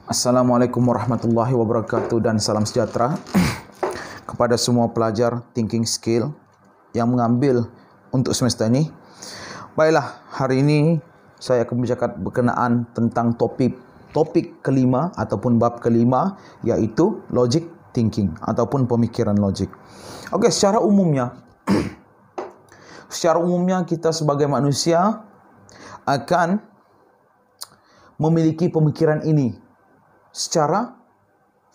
Assalamualaikum warahmatullahi wabarakatuh dan salam sejahtera kepada semua pelajar thinking skill yang mengambil untuk semester ini. Baiklah, hari ini saya akan bercakap berkenaan tentang topik kelima ataupun bab kelima, iaitu logic thinking ataupun pemikiran logik. Okey, secara umumnya kita sebagai manusia akan memiliki pemikiran ini secara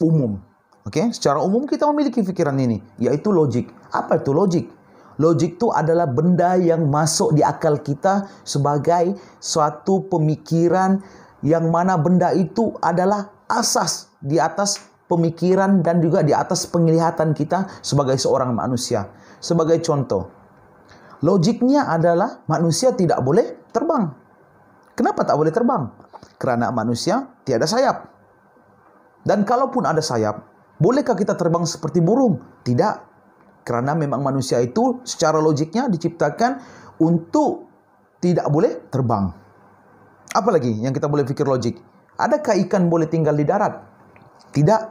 umum. Okey, secara umum kita memiliki fikiran ini, iaitu logik. Apa itu logik? Logik itu adalah benda yang masuk di akal kita sebagai suatu pemikiran yang mana benda itu adalah asas di atas pemikiran dan juga di atas penglihatan kita sebagai seorang manusia. Sebagai contoh, logiknya adalah manusia tidak boleh terbang. Kenapa tak boleh terbang? Kerana manusia tiada sayap. Dan kalaupun ada sayap, bolehkah kita terbang seperti burung? Tidak. Kerana memang manusia itu secara logiknya diciptakan untuk tidak boleh terbang. Apa lagi yang kita boleh fikir logik? Adakah ikan boleh tinggal di darat? Tidak.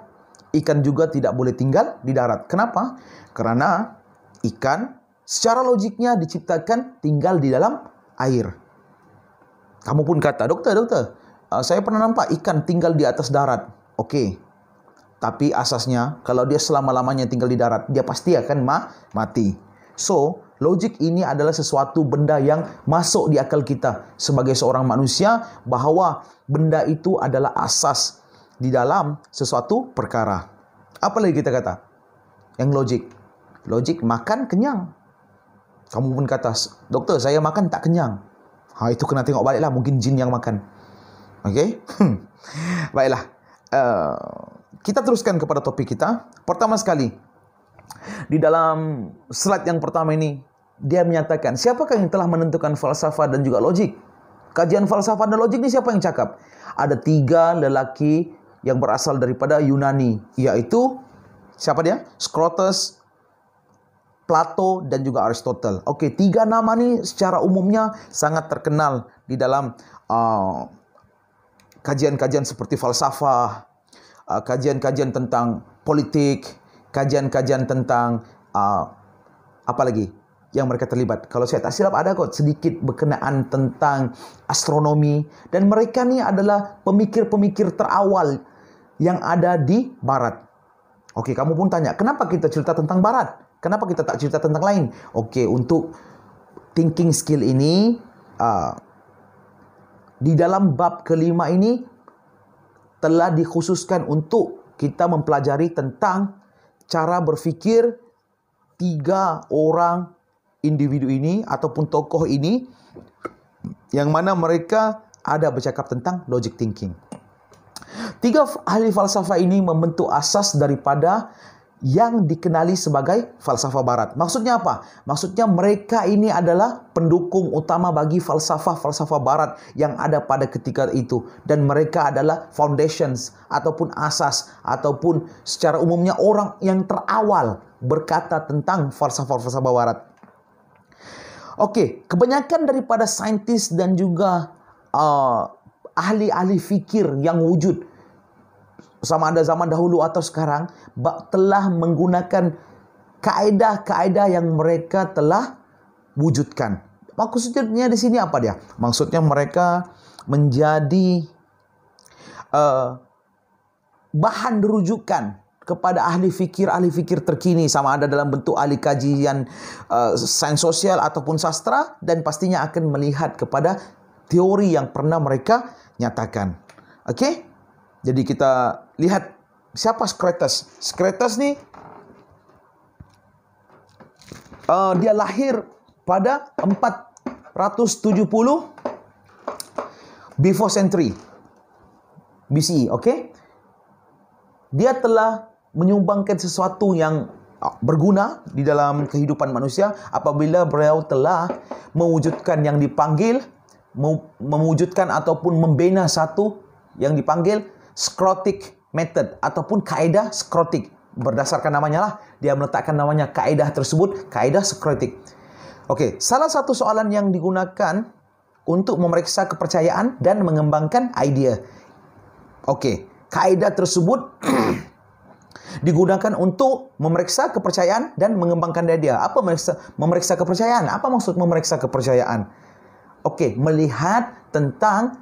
Ikan juga tidak boleh tinggal di darat. Kenapa? Kerana ikan secara logiknya diciptakan tinggal di dalam air. Kamu pun kata, dokter, saya pernah nampak ikan tinggal di atas darat. Okey, tapi asasnya kalau dia selama-lamanya tinggal di darat, dia pasti akan mati. So, logik ini adalah sesuatu benda yang masuk di akal kita sebagai seorang manusia, bahawa benda itu adalah asas di dalam sesuatu perkara. Apa lagi kita kata? Yang logik. Logik makan kenyang. Kamu pun kata, dokter, saya makan tak kenyang. Itu kena tengok baliklah, mungkin jin yang makan. Okey? Baiklah. Kita teruskan kepada topik kita. Pertama sekali, di dalam slide yang pertama ini, dia menyatakan, siapakah yang telah menentukan falsafah dan juga logik? Kajian falsafah dan logik ini siapa yang cakap? Ada 3 lelaki yang berasal daripada Yunani, iaitu siapa dia? Socrates, Plato dan juga Aristotle. Okey, 3 nama ni secara umumnya sangat terkenal di dalam kajian-kajian seperti falsafah, kajian-kajian tentang politik, kajian-kajian tentang apa lagi yang mereka terlibat. Kalau saya tak silap ada kot sedikit berkenaan tentang astronomi, dan mereka ni adalah pemikir-pemikir terawal yang ada di barat. Okey, kamu pun tanya, kenapa kita cerita tentang barat? Kenapa kita tak cerita tentang lain? Okey, untuk thinking skill ini di dalam bab kelima ini telah dikhususkan untuk kita mempelajari tentang cara berfikir 3 orang individu ini ataupun tokoh ini, yang mana mereka ada bercakap tentang logic thinking. 3 ahli falsafah ini membentuk asas daripada yang dikenali sebagai falsafah barat. Maksudnya apa? Maksudnya mereka ini adalah pendukung utama bagi falsafah barat yang ada pada ketika itu. Dan mereka adalah foundations ataupun asas ataupun secara umumnya orang yang terawal berkata tentang falsafah barat. Okey, kebanyakan daripada saintis dan juga ahli-ahli fikir yang wujud sama ada zaman dahulu atau sekarang telah menggunakan kaedah-kaedah yang mereka telah wujudkan. Maksudnya di sini apa dia? Maksudnya mereka menjadi bahan rujukan kepada ahli fikir terkini, sama ada dalam bentuk ahli kajian sains sosial ataupun sastra, dan pastinya akan melihat kepada teori yang pernah mereka nyatakan. Okey? Jadi kita lihat siapa Socrates. Socrates ni dia lahir pada 470 before century BCE. Okey, dia telah menyumbangkan sesuatu yang berguna di dalam kehidupan manusia apabila beliau telah mewujudkan yang dipanggil mewujudkan ataupun membina satu yang dipanggil Socratic method ataupun kaedah Socratic. Berdasarkan namanya lah, dia meletakkan namanya kaedah tersebut, kaedah Socratic. Okey, salah satu soalan yang digunakan untuk memeriksa kepercayaan dan mengembangkan idea. Okey, Kaedah tersebut digunakan untuk memeriksa kepercayaan dan mengembangkan diri dia. Apa memeriksa kepercayaan? Apa maksud memeriksa kepercayaan? Okey, melihat tentang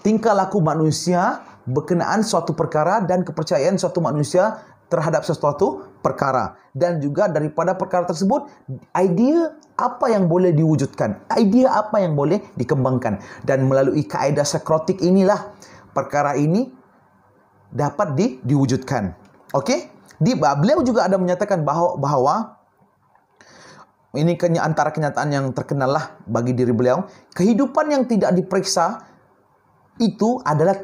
tingkah laku manusia berkenaan suatu perkara dan kepercayaan suatu manusia terhadap sesuatu perkara. Dan juga daripada perkara tersebut, idea apa yang boleh diwujudkan, idea apa yang boleh dikembangkan. Dan melalui kaedah sekrotik inilah perkara ini dapat diwujudkan. Okey? Beliau juga ada menyatakan bahawa ini antara kenyataan yang terkenal lah bagi diri beliau, kehidupan yang tidak diperiksa itu adalah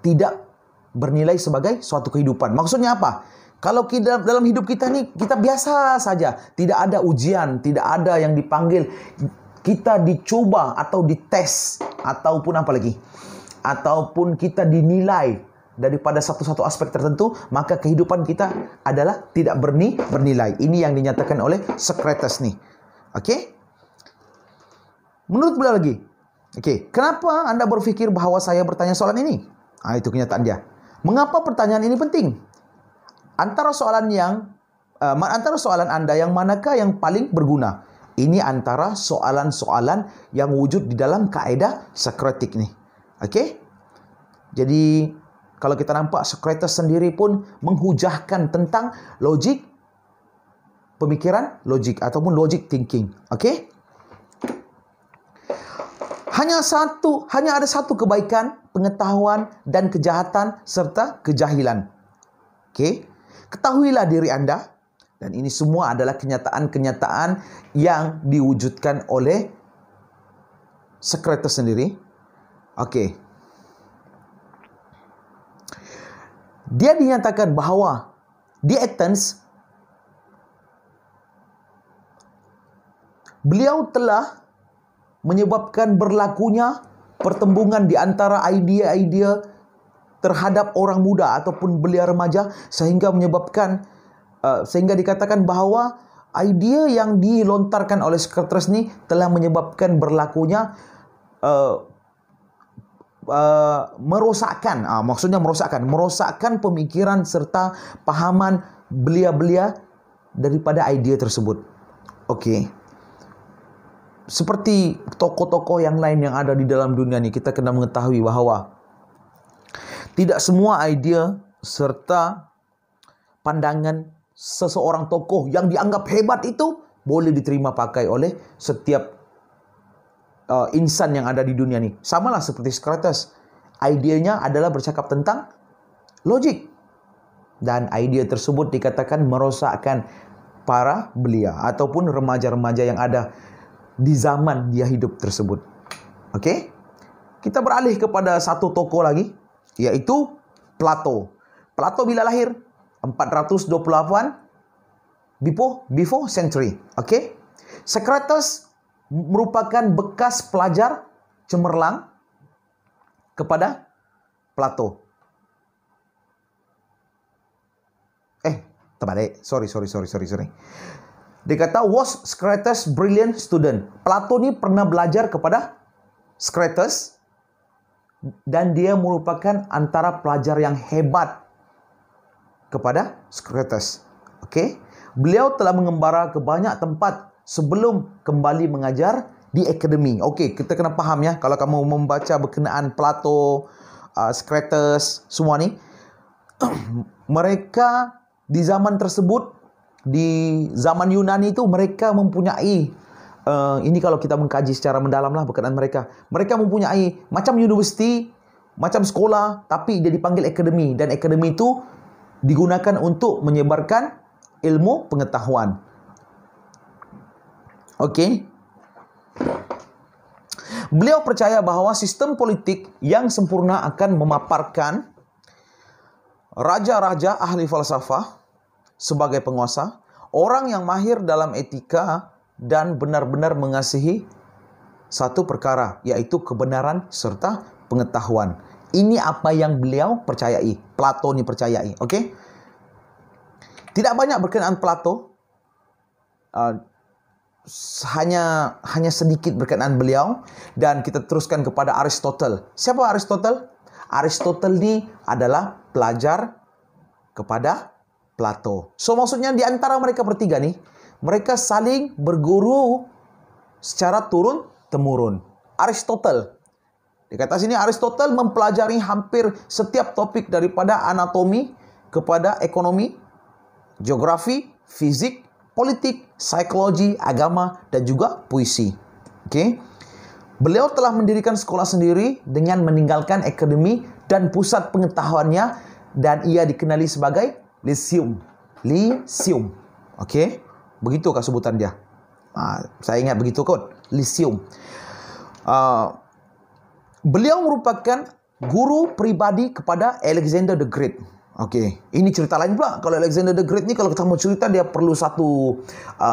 tidak bernilai sebagai suatu kehidupan. Maksudnya apa? Kalau kita dalam hidup kita ni, kita biasa saja, tidak ada ujian, tidak ada yang dipanggil, kita dicoba atau dites ataupun apa lagi, ataupun kita dinilai daripada satu-satu aspek tertentu, maka kehidupan kita adalah tidak bernilai. Ini yang dinyatakan oleh Socrates ni. Okey? Menurut beliau lagi, okey, kenapa anda berfikir bahawa saya bertanya soalan ini? Itu kenyataan dia. Mengapa pertanyaan ini penting? Antara soalan anda yang manakah yang paling berguna? Ini antara soalan-soalan yang wujud di dalam kaedah Socratic ni. Okey? Jadi kalau kita nampak, Socrates sendiri pun menghujahkan tentang logik pemikiran, logik ataupun logic thinking. Okey? Hanya ada satu kebaikan, pengetahuan dan kejahatan serta kejahilan. Okey? Ketahuilah diri anda, dan ini semua adalah kenyataan-kenyataan yang diwujudkan oleh Socrates sendiri. Okey. Dia dinyatakan bahawa di Athens, beliau telah menyebabkan berlakunya pertembungan di antara idea-idea terhadap orang muda ataupun belia remaja, sehingga dikatakan bahawa idea yang dilontarkan oleh Socrates ni telah menyebabkan berlakunya merosakkan pemikiran serta pahaman belia-belia daripada idea tersebut. Okey. Seperti tokoh-tokoh yang lain yang ada di dalam dunia ni, kita kena mengetahui bahawa tidak semua idea serta pandangan seseorang tokoh yang dianggap hebat itu boleh diterima pakai oleh setiap insan yang ada di dunia ni. Samalah seperti Socrates. Idenya adalah bercakap tentang logik. Dan idea tersebut dikatakan merosakkan para belia ataupun remaja-remaja yang ada di zaman dia hidup tersebut. Okey? Kita beralih kepada satu tokoh lagi, iaitu Plato. Plato bila lahir? 428 before century. Okey? Socrates merupakan bekas pelajar cemerlang kepada Plato. Terbalik. Sorry. Dia kata, was Socrates brilliant student. Plato ni pernah belajar kepada Socrates dan dia merupakan antara pelajar yang hebat kepada Socrates. Okey? Beliau telah mengembara ke banyak tempat sebelum kembali mengajar di akademi. Okey, kita kena faham ya, kalau kamu membaca berkenaan Plato, Socrates, semua ni, mereka di zaman tersebut, di zaman Yunani itu, mereka mempunyai, ini kalau kita mengkaji secara mendalam lah berkenaan mereka. Mereka mempunyai macam universiti, macam sekolah, tapi dia dipanggil akademi. Dan akademi itu digunakan untuk menyebarkan ilmu pengetahuan. Okey. Beliau percaya bahawa sistem politik yang sempurna akan memaparkan raja-raja ahli falsafah sebagai penguasa, orang yang mahir dalam etika dan benar-benar mengasihi satu perkara, iaitu kebenaran serta pengetahuan. Ini apa yang beliau percayai, Plato ni percayai. Okey? Tidak banyak berkenaan Plato. Hanya sedikit berkenaan beliau, dan kita teruskan kepada Aristotle. Siapa Aristotle? Aristotle ini adalah pelajar kepada Plato. So maksudnya di antara mereka bertiga nih, mereka saling berguru secara turun-temurun. Aristotle, dikata sini Aristotle mempelajari hampir setiap topik daripada anatomi kepada ekonomi, geografi, fizik, politik, psikologi, agama, dan juga puisi. Oke. Beliau telah mendirikan sekolah sendiri dengan meninggalkan akademi dan pusat pengetahuannya, dan ia dikenali sebagai Lyceum. Lyceum. Oke. Begitukah sebutan dia? Saya ingat begitu kot. Lyceum. Beliau merupakan guru pribadi kepada Alexander the Great. Oke, ini cerita lain pula. Kalau Alexander the Great ni, kalau kita mau cerita, dia perlu satu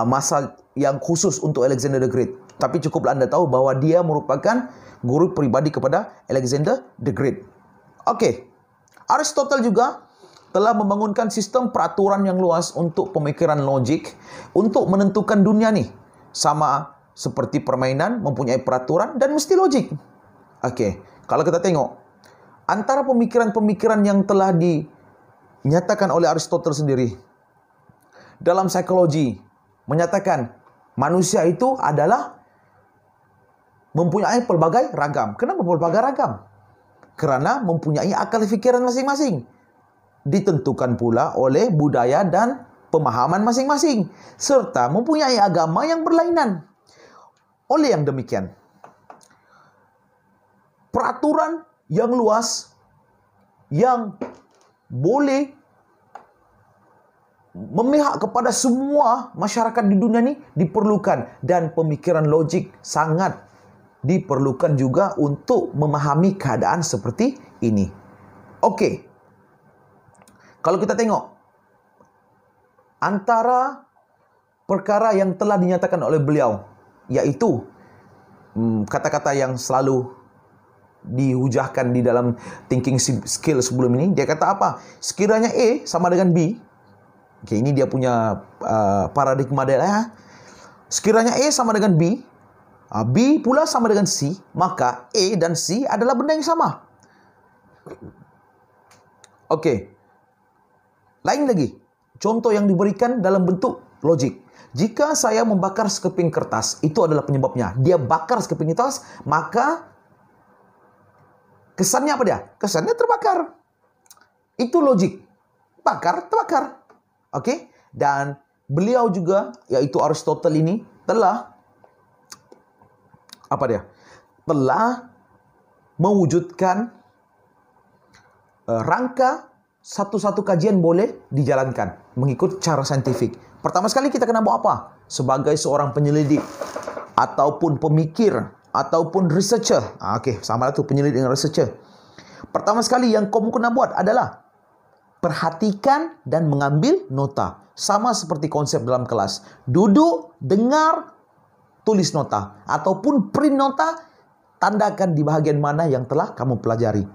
masa yang khusus untuk Alexander the Great. Tapi cukuplah anda tahu bahwa dia merupakan guru pribadi kepada Alexander the Great. Oke, Aristotle juga telah membangunkan sistem peraturan yang luas untuk pemikiran logik untuk menentukan dunia nih. Sama seperti permainan, mempunyai peraturan dan mesti logik. Oke, kalau kita tengok antara pemikiran-pemikiran yang telah dinyatakan oleh Aristotle sendiri dalam psikologi, menyatakan manusia itu adalah mempunyai pelbagai ragam. Kenapa pelbagai ragam? Kerana mempunyai akal fikiran masing-masing. Ditentukan pula oleh budaya dan pemahaman masing-masing. Serta mempunyai agama yang berlainan. Oleh yang demikian, peraturan yang luas yang boleh memihak kepada semua masyarakat di dunia ini diperlukan, dan pemikiran logik sangat diperlukan juga untuk memahami keadaan seperti ini. Okey. Kalau kita tengok antara perkara yang telah dinyatakan oleh beliau, iaitu kata-kata yang selalu dihujahkan di dalam thinking skill sebelum ini, dia kata apa? Sekiranya A sama dengan B. Okey, ini dia punya paradigma dia lah. Sekiranya A sama dengan B, B pula sama dengan C, maka A dan C adalah benda yang sama. Okey. Lain lagi, contoh yang diberikan dalam bentuk logik. Jika saya membakar sekeping kertas, itu adalah penyebabnya. Dia bakar sekeping kertas, maka kesannya apa dia? Kesannya terbakar. Itu logik. Bakar, terbakar. Okey? Dan beliau juga, yaitu Aristotle ini, telah mewujudkan rangka satu-satu kajian boleh dijalankan mengikut cara saintifik. Pertama sekali kita kena buat apa? Sebagai seorang penyelidik ataupun pemikir ataupun researcher. Okey, sama lah tu penyelidik dengan researcher. Pertama sekali yang kamu kena buat adalah perhatikan dan mengambil nota. Sama seperti konsep dalam kelas. Duduk, dengar, tulis nota. Ataupun print nota, tandakan di bahagian mana yang telah kamu pelajari.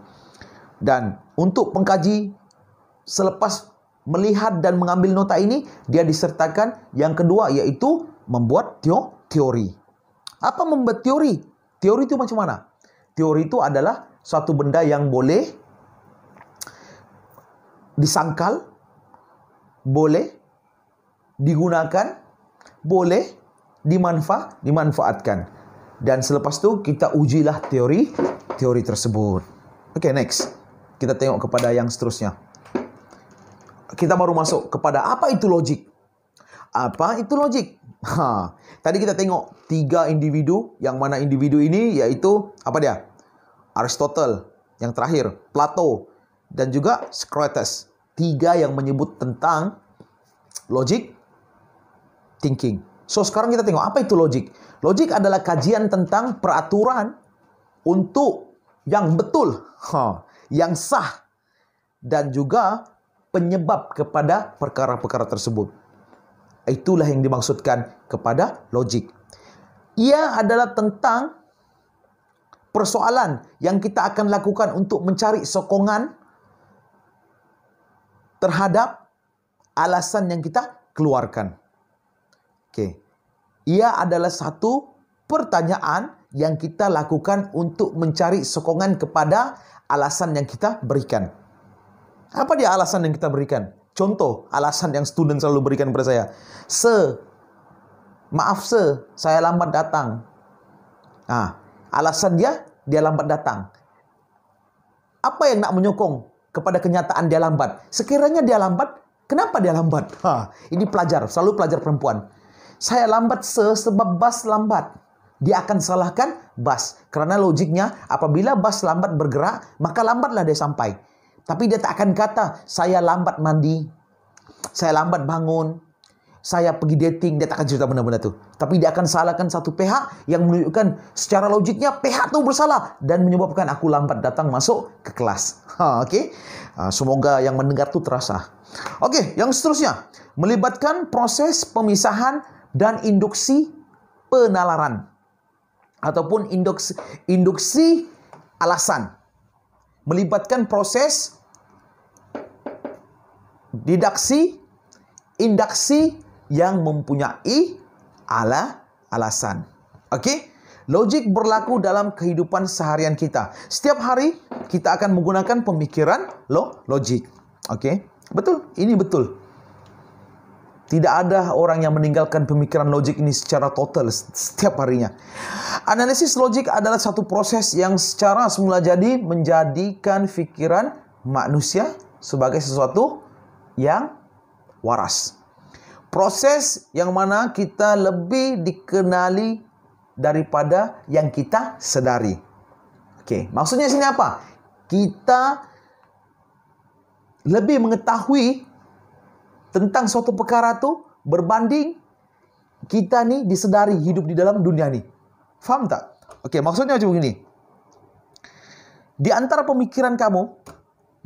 Dan untuk pengkaji, selepas melihat dan mengambil nota ini, dia disertakan yang kedua, iaitu membuat teori. Apa membuat teori? Teori itu macam mana? Teori itu adalah suatu benda yang boleh disangkal, boleh digunakan, boleh dimanfaatkan. Dan selepas tu kita ujilah teori tersebut. Okay, next. Kita tengok kepada yang seterusnya. Kita baru masuk kepada apa itu logik. Apa itu logik? Tadi kita tengok 3 individu, yang mana individu ini iaitu apa dia? Aristotle, yang terakhir Plato, dan juga Socrates. 3 yang menyebut tentang logic thinking. So sekarang kita tengok apa itu logik. Logik adalah kajian tentang peraturan untuk yang betul, yang sah, dan juga penyebab kepada perkara-perkara tersebut. Itulah yang dimaksudkan kepada logik. Ia adalah tentang persoalan yang kita akan lakukan untuk mencari sokongan terhadap alasan yang kita keluarkan. Okey. Ia adalah satu pertanyaan yang kita lakukan untuk mencari sokongan kepada alasan yang kita berikan. Apa dia alasan yang kita berikan? Contoh, alasan yang student selalu berikan kepada saya. Maaf saya lambat datang. Alasan dia lambat datang. Apa yang nak menyokong kepada kenyataan dia lambat? Sekiranya dia lambat, kenapa dia lambat? Ini selalu pelajar perempuan. Saya lambat sebab bas lambat. Dia akan salahkan bas. Karena logiknya, apabila bas lambat bergerak, maka lambatlah dia sampai. Tapi dia tak akan kata, saya lambat mandi, saya lambat bangun, saya pergi dating. Dia tak akan cerita benda-benda itu. Tapi dia akan salahkan satu pihak yang menunjukkan secara logiknya pihak itu bersalah dan menyebabkan aku lambat datang masuk ke kelas. Semoga yang mendengar itu terasa. Yang seterusnya, melibatkan proses pemisahan dan induksi penalaran ataupun induksi alasan. Melibatkan proses didaksi, indaksi yang mempunyai alasan. Logik berlaku dalam kehidupan seharian kita. Setiap hari kita akan menggunakan pemikiran logik. Betul, ini betul. Tidak ada orang yang meninggalkan pemikiran logik ini secara total setiap harinya. Analisis logik adalah satu proses yang secara semula jadi menjadikan pikiran manusia sebagai sesuatu yang waras. Proses yang mana kita lebih dikenali daripada yang kita sadari. Maksudnya sini apa? Kita lebih mengetahui tentang suatu perkara tu berbanding kita ni disedari hidup di dalam dunia ni. Faham tak? Maksudnya macam begini. Di antara pemikiran kamu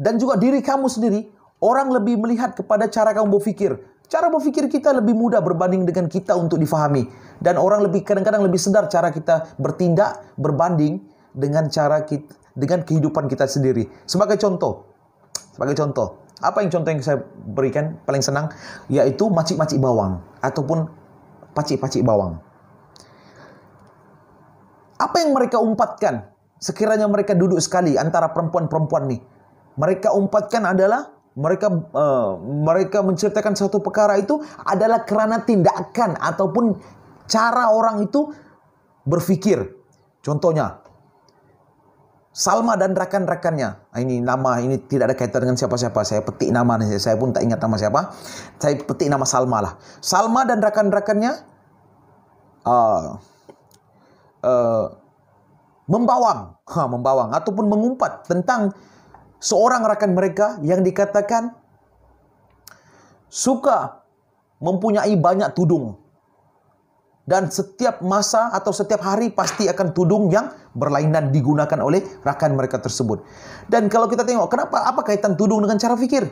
dan juga diri kamu sendiri, orang lebih melihat kepada cara kamu berfikir. Cara berfikir kita lebih mudah berbanding dengan kita untuk difahami. Dan orang kadang-kadang lebih sedar cara kita bertindak berbanding dengan dengan kehidupan kita sendiri. Sebagai contoh, apa yang contoh yang saya berikan paling senang? Yaitu macik-macik bawang ataupun pacik-pacik bawang. Apa yang mereka umpatkan sekiranya mereka duduk sekali antara perempuan-perempuan ni? Mereka umpatkan adalah mereka menceritakan satu perkara itu adalah kerana tindakan ataupun cara orang itu berfikir. Contohnya, Salma dan rakan-rakannya. Ini nama, ini tidak ada kaitan dengan siapa-siapa. Saya petik nama, saya pun tak ingat nama siapa. Saya petik nama Salma lah. Salma dan rakan-rakannya membawang ataupun mengumpat tentang seorang rakan mereka yang dikatakan suka mempunyai banyak tudung. Dan setiap masa atau setiap hari pasti akan tudung yang berlainan digunakan oleh rakan mereka tersebut. Dan kalau kita tengok, apa kaitan tudung dengan cara fikir?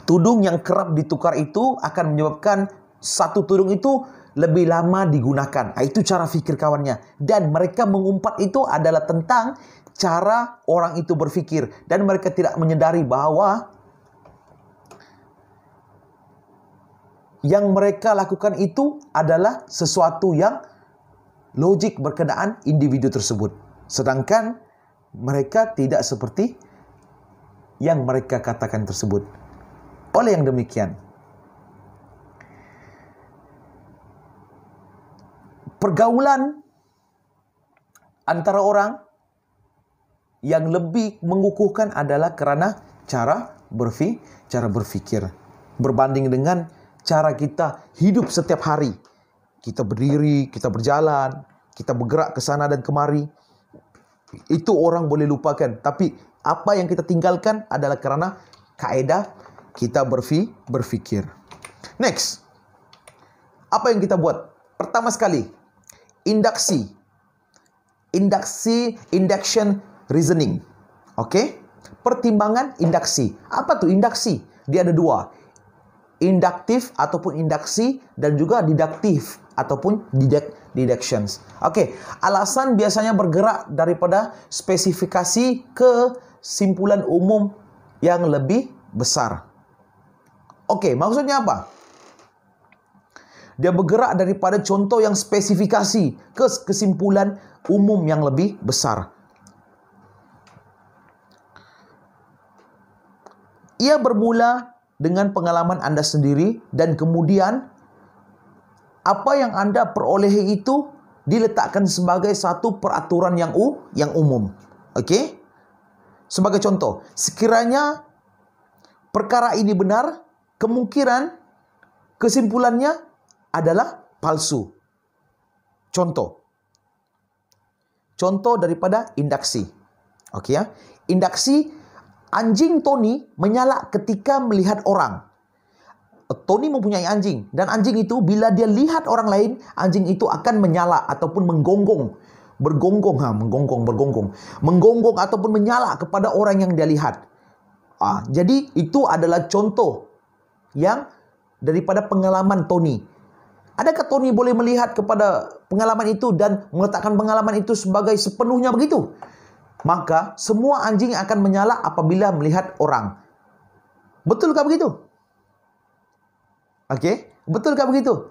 Tudung yang kerap ditukar itu akan menyebabkan satu tudung itu lebih lama digunakan. Itu cara fikir kawannya. Dan mereka mengumpat itu adalah tentang cara orang itu berfikir. Dan mereka tidak menyadari bahwa yang mereka lakukan itu adalah sesuatu yang logik berkenaan individu tersebut. Sedangkan mereka tidak seperti yang mereka katakan tersebut. Oleh yang demikian, pergaulan antara orang yang lebih mengukuhkan adalah kerana cara berfikir. Berbanding dengan cara kita hidup setiap hari. Kita berdiri, kita berjalan, kita bergerak ke sana dan kemari. Itu orang boleh lupakan. Tapi apa yang kita tinggalkan adalah kerana kaedah kita berfikir. Next. Apa yang kita buat? Pertama sekali, induction reasoning. Pertimbangan induksi. Apa tu induksi? Dia ada dua. Induktif ataupun induksi dan juga didaktif ataupun deductions. Alasan biasanya bergerak daripada spesifikasi ke simpulan umum yang lebih besar. Maksudnya apa? Dia bergerak daripada contoh yang spesifikasi ke kesimpulan umum yang lebih besar. Ia bermula dengan pengalaman Anda sendiri dan kemudian apa yang Anda perolehi itu diletakkan sebagai satu peraturan yang umum. Okey? Sebagai contoh, sekiranya perkara ini benar, kemungkinan kesimpulannya adalah palsu. Contoh daripada indaksi. Okey ya. Indaksi, anjing Tony menyala ketika melihat orang. Tony mempunyai anjing dan anjing itu bila dia lihat orang lain, anjing itu akan menyala ataupun menggonggong ataupun menyala kepada orang yang dia lihat. Jadi itu adalah contoh yang daripada pengalaman Tony. Adakah Tony boleh melihat kepada pengalaman itu dan meletakkan pengalaman itu sebagai sepenuhnya begitu? Maka semua anjing akan menyala apabila melihat orang. Betulkah begitu? Okey, betulkah begitu?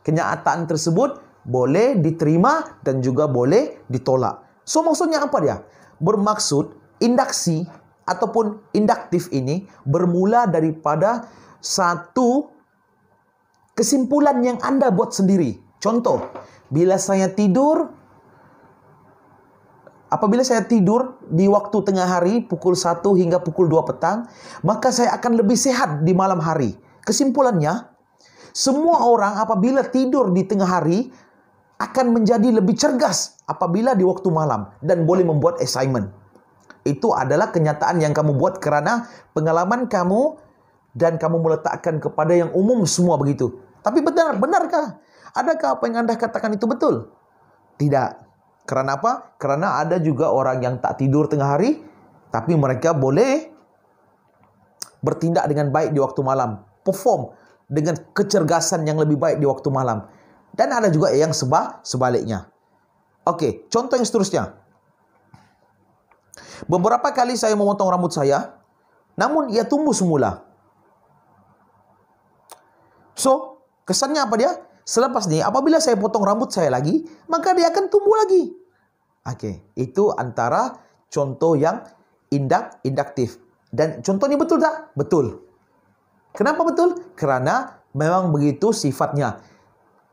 Kenyataan tersebut boleh diterima dan juga boleh ditolak. So maksudnya apa dia? Bermaksud indaksi ataupun induktif ini bermula daripada satu kesimpulan yang Anda buat sendiri. Contoh, apabila saya tidur di waktu tengah hari pukul 1 hingga pukul 2 petang, maka saya akan lebih sehat di malam hari. Kesimpulannya, semua orang apabila tidur di tengah hari akan menjadi lebih cergas apabila di waktu malam dan boleh membuat assignment. Itu adalah kenyataan yang kamu buat kerana pengalaman kamu dan kamu meletakkan kepada yang umum semua begitu. Tapi benarkah? Adakah apa yang Anda katakan itu betul? Tidak. Kerana apa? Kerana ada juga orang yang tak tidur tengah hari, tapi mereka boleh bertindak dengan baik di waktu malam. Perform dengan kecergasan yang lebih baik di waktu malam. Dan ada juga yang sebaliknya. Okey, contoh yang seterusnya. Beberapa kali saya memotong rambut saya, namun ia tumbuh semula. So, kesannya apa dia? Selepas ni, apabila saya potong rambut saya lagi, maka dia akan tumbuh lagi. Okey, itu antara contoh yang induktif. Dan contoh ni betul tak? Betul. Kenapa betul? Kerana memang begitu sifatnya.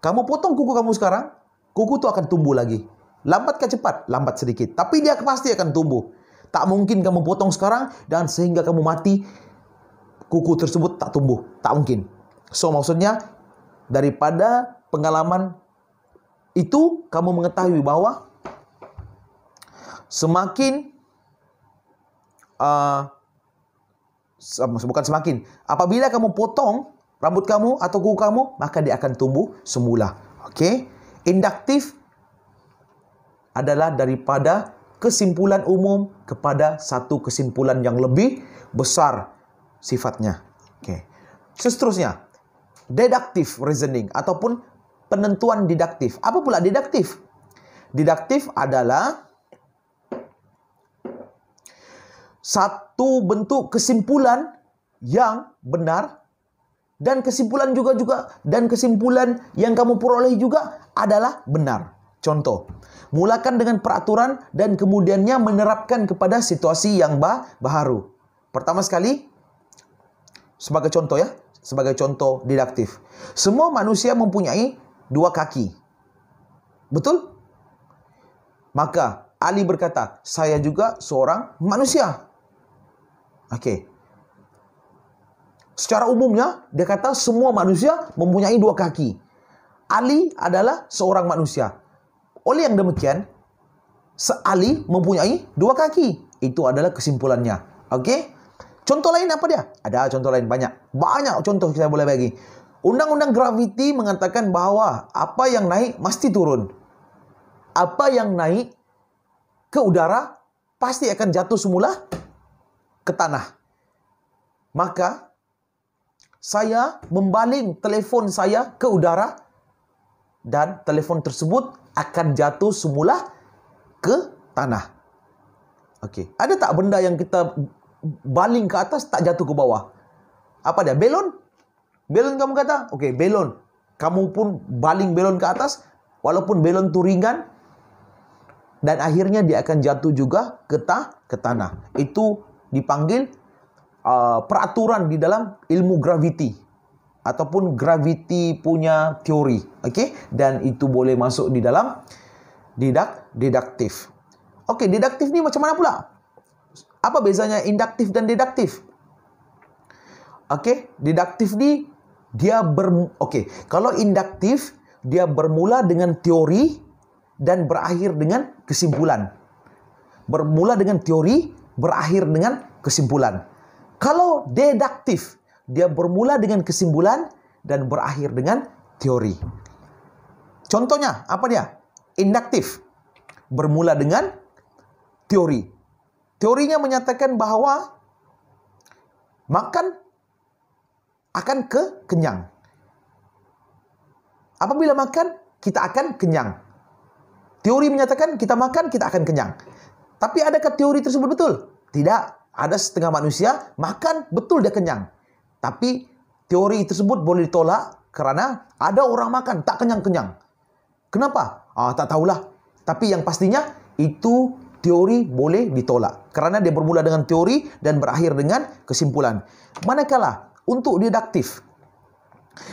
Kamu potong kuku kamu sekarang, kuku tu akan tumbuh lagi. Lambat ke cepat? Lambat sedikit. Tapi dia pasti akan tumbuh. Tak mungkin kamu potong sekarang dan sehingga kamu mati, kuku tersebut tak tumbuh. Tak mungkin. So, maksudnya, daripada pengalaman itu, kamu mengetahui bahawa apabila kamu potong rambut kamu atau kuku kamu, maka dia akan tumbuh semula. Okey? Induktif adalah daripada kesimpulan umum kepada satu kesimpulan yang lebih besar sifatnya. Okey. Seterusnya, deductive reasoning ataupun penentuan deduktif. Apa pula deduktif? Deduktif adalah satu bentuk kesimpulan yang benar dan kesimpulan kesimpulan yang kamu peroleh juga adalah benar. Contoh, mulakan dengan peraturan dan kemudiannya menerapkan kepada situasi yang baharu. Pertama sekali, sebagai contoh deduktif. Semua manusia mempunyai dua kaki. Betul? Maka Ali berkata, saya juga seorang manusia. Okey. Secara umumnya, dia kata semua manusia mempunyai dua kaki. Ali adalah seorang manusia. Oleh yang demikian, Ali mempunyai dua kaki. Itu adalah kesimpulannya. Okey? Contoh lain apa dia? Ada contoh lain banyak. Banyak contoh saya boleh bagi. Undang-undang graviti mengatakan bahawa apa yang naik mesti turun. Apa yang naik ke udara pasti akan jatuh semula ke tanah. Maka saya membaling telefon saya ke udara dan telefon tersebut akan jatuh semula ke tanah. Okey. Ada tak benda yang kita baling ke atas tak jatuh ke bawah? Apa dia? Belon? Belon kamu kata? Okey, belon. Kamu pun baling belon ke atas walaupun belon tu ringan dan akhirnya dia akan jatuh juga ke tanah. Itu dipanggil peraturan di dalam ilmu graviti ataupun gravity punya teori, okey, dan itu boleh masuk di dalam deduktif. Okey, deduktif ni macam mana pula? Apa bezanya induktif dan deduktif? Okey, deduktif ni dia kalau induktif dia bermula dengan teori dan berakhir dengan kesimpulan. Bermula dengan teori, berakhir dengan kesimpulan. Kalau deduktif, dia bermula dengan kesimpulan dan berakhir dengan teori. Contohnya, apa dia? Induktif, bermula dengan teori. Teorinya menyatakan bahawa makan akan kenyang. Apabila makan, kita akan kenyang. Teori menyatakan kita makan, kita akan kenyang. Tapi adakah teori tersebut betul? Tidak. Ada setengah manusia makan, betul dia kenyang. Tapi teori tersebut boleh ditolak kerana ada orang makan tak kenyang-kenyang. Kenapa? Tak tahulah. Tapi yang pastinya itu teori boleh ditolak kerana dia bermula dengan teori dan berakhir dengan kesimpulan. Manakala untuk deduktif,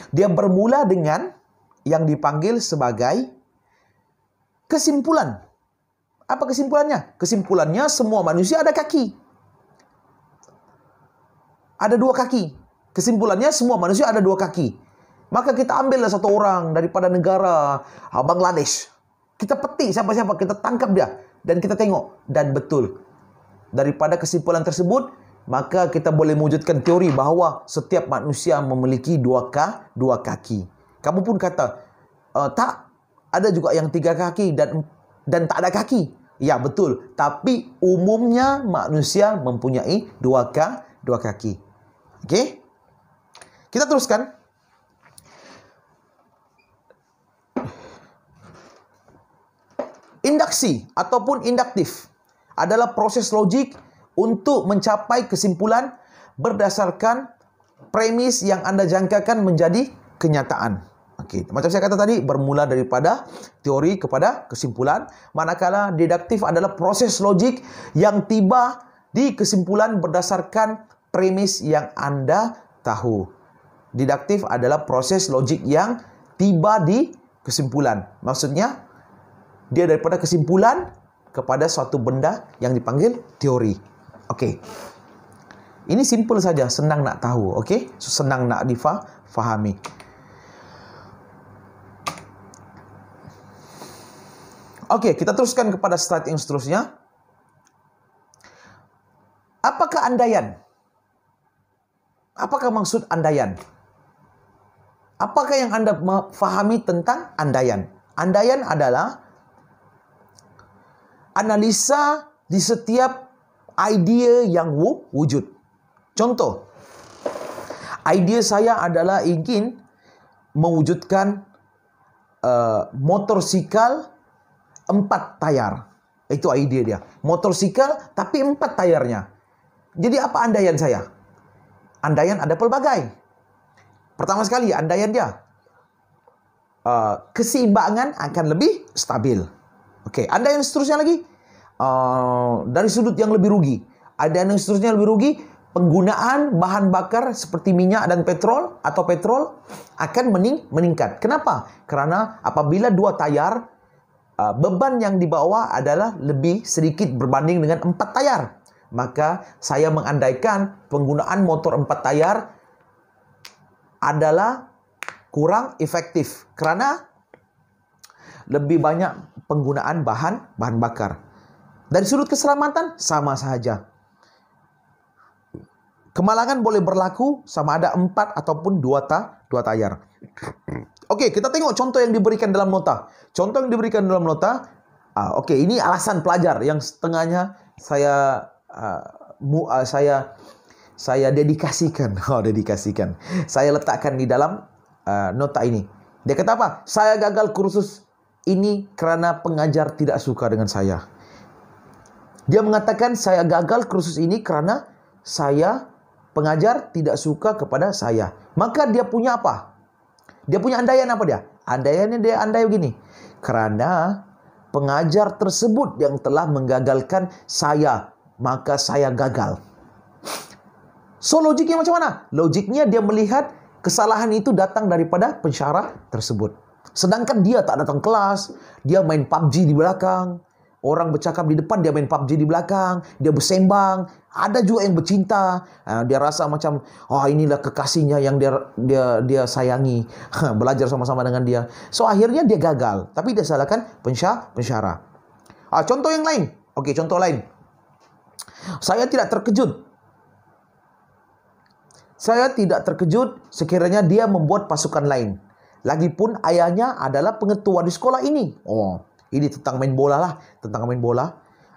dia bermula dengan yang dipanggil sebagai kesimpulan. Apa kesimpulannya? Kesimpulannya semua manusia ada kaki. Ada 2 kaki. Kesimpulannya semua manusia ada 2 kaki. Maka kita ambillah satu orang daripada negara Bangladesh. Kita petik siapa-siapa, kita tangkap dia dan kita tengok, dan betul. Daripada kesimpulan tersebut, maka kita boleh mewujudkan teori bahawa setiap manusia memiliki 2 kaki. Kamu pun kata, tak, ada juga yang 3 kaki dan tak ada kaki. Ya, betul. Tapi umumnya manusia mempunyai 2 kaki. Okey? Kita teruskan. Induksi ataupun induktif adalah proses logik untuk mencapai kesimpulan berdasarkan premis yang anda jangkakan menjadi kenyataan. Okey, macam saya kata tadi, bermula daripada teori kepada kesimpulan, manakala deduktif adalah proses logik yang tiba di kesimpulan berdasarkan premis yang anda tahu. Deduktif adalah proses logik yang tiba di kesimpulan. Maksudnya, dia daripada kesimpulan kepada suatu benda yang dipanggil teori. Okey. Ini simple saja, senang nak tahu, okey? Senang nak difahami. Okey, kita teruskan kepada slide yang seterusnya. Apakah andaian? Apakah maksud andaian? Apakah yang anda fahami tentang andaian? Andaian adalah analisa di setiap idea yang wujud. Contoh, idea saya adalah ingin mewujudkan motorsikal 4 tayar. Itu idea dia. Motorsikal tapi 4 tayarnya. Jadi apa andaian saya? Andaian ada pelbagai. Pertama sekali, andaian dia keseimbangan akan lebih stabil. Okey, andaian seterusnya lagi dari sudut yang lebih rugi. Andaian yang seterusnya lebih rugi, penggunaan bahan bakar seperti minyak dan petrol atau petrol akan meningkat. Kenapa? Kerana apabila 2 tayar, beban yang dibawa adalah lebih sedikit berbanding dengan 4 tayar. Maka saya mengandaikan penggunaan motor 4 tayar adalah kurang efektif kerana lebih banyak penggunaan bahan bakar. Dari sudut keselamatan sama sahaja. Kemalangan boleh berlaku sama ada 4 ataupun 2 tayar. Okey, kita tengok contoh yang diberikan dalam nota. Contoh yang diberikan dalam nota, okey, ini alasan pelajar yang setengahnya saya dedikasikan. Dedikasikan. Saya letakkan di dalam nota ini. Dia kata apa? Saya gagal kursus ini kerana pengajar tidak suka dengan saya. Dia mengatakan saya gagal kursus ini kerana pengajar tidak suka kepada saya. Maka dia punya apa? Dia punya andaian apa dia? Andaiannya dia andai begini. Kerana pengajar tersebut yang telah menggagalkan saya, maka saya gagal. So logiknya macam mana? Logiknya dia melihat kesalahan itu datang daripada pensyarah tersebut. Sedangkan dia tak datang kelas, dia main PUBG di belakang. Orang bercakap di depan, dia main PUBG di belakang. Dia bersembang. Ada juga yang bercinta. Dia rasa macam, oh inilah kekasihnya yang dia sayangi. Belajar sama-sama dengan dia. So akhirnya dia gagal. Tapi dia salahkan pensyarah. Contoh yang lain. Oke, contoh lain. Saya tidak terkejut. Saya tidak terkejut sekiranya dia membuat pasukan lain. Lagipun ayahnya adalah pengetua di sekolah ini. Oh, ini tentang main bola lah. Tentang main bola.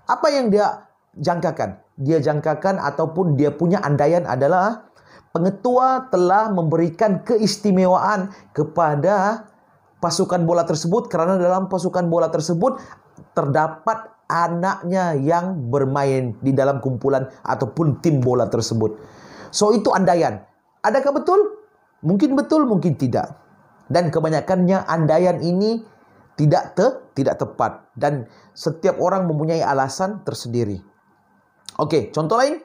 Apa yang dia jangkakan? Dia jangkakan ataupun dia punya andaian adalah pengetua telah memberikan keistimewaan kepada pasukan bola tersebut karena dalam pasukan bola tersebut terdapat anaknya yang bermain di dalam kumpulan ataupun tim bola tersebut. So itu andaian. Adakah betul? Mungkin betul, mungkin tidak. Dan kebanyakannya andaian ini tidak tepat. Dan setiap orang mempunyai alasan tersendiri. Oke, contoh lain.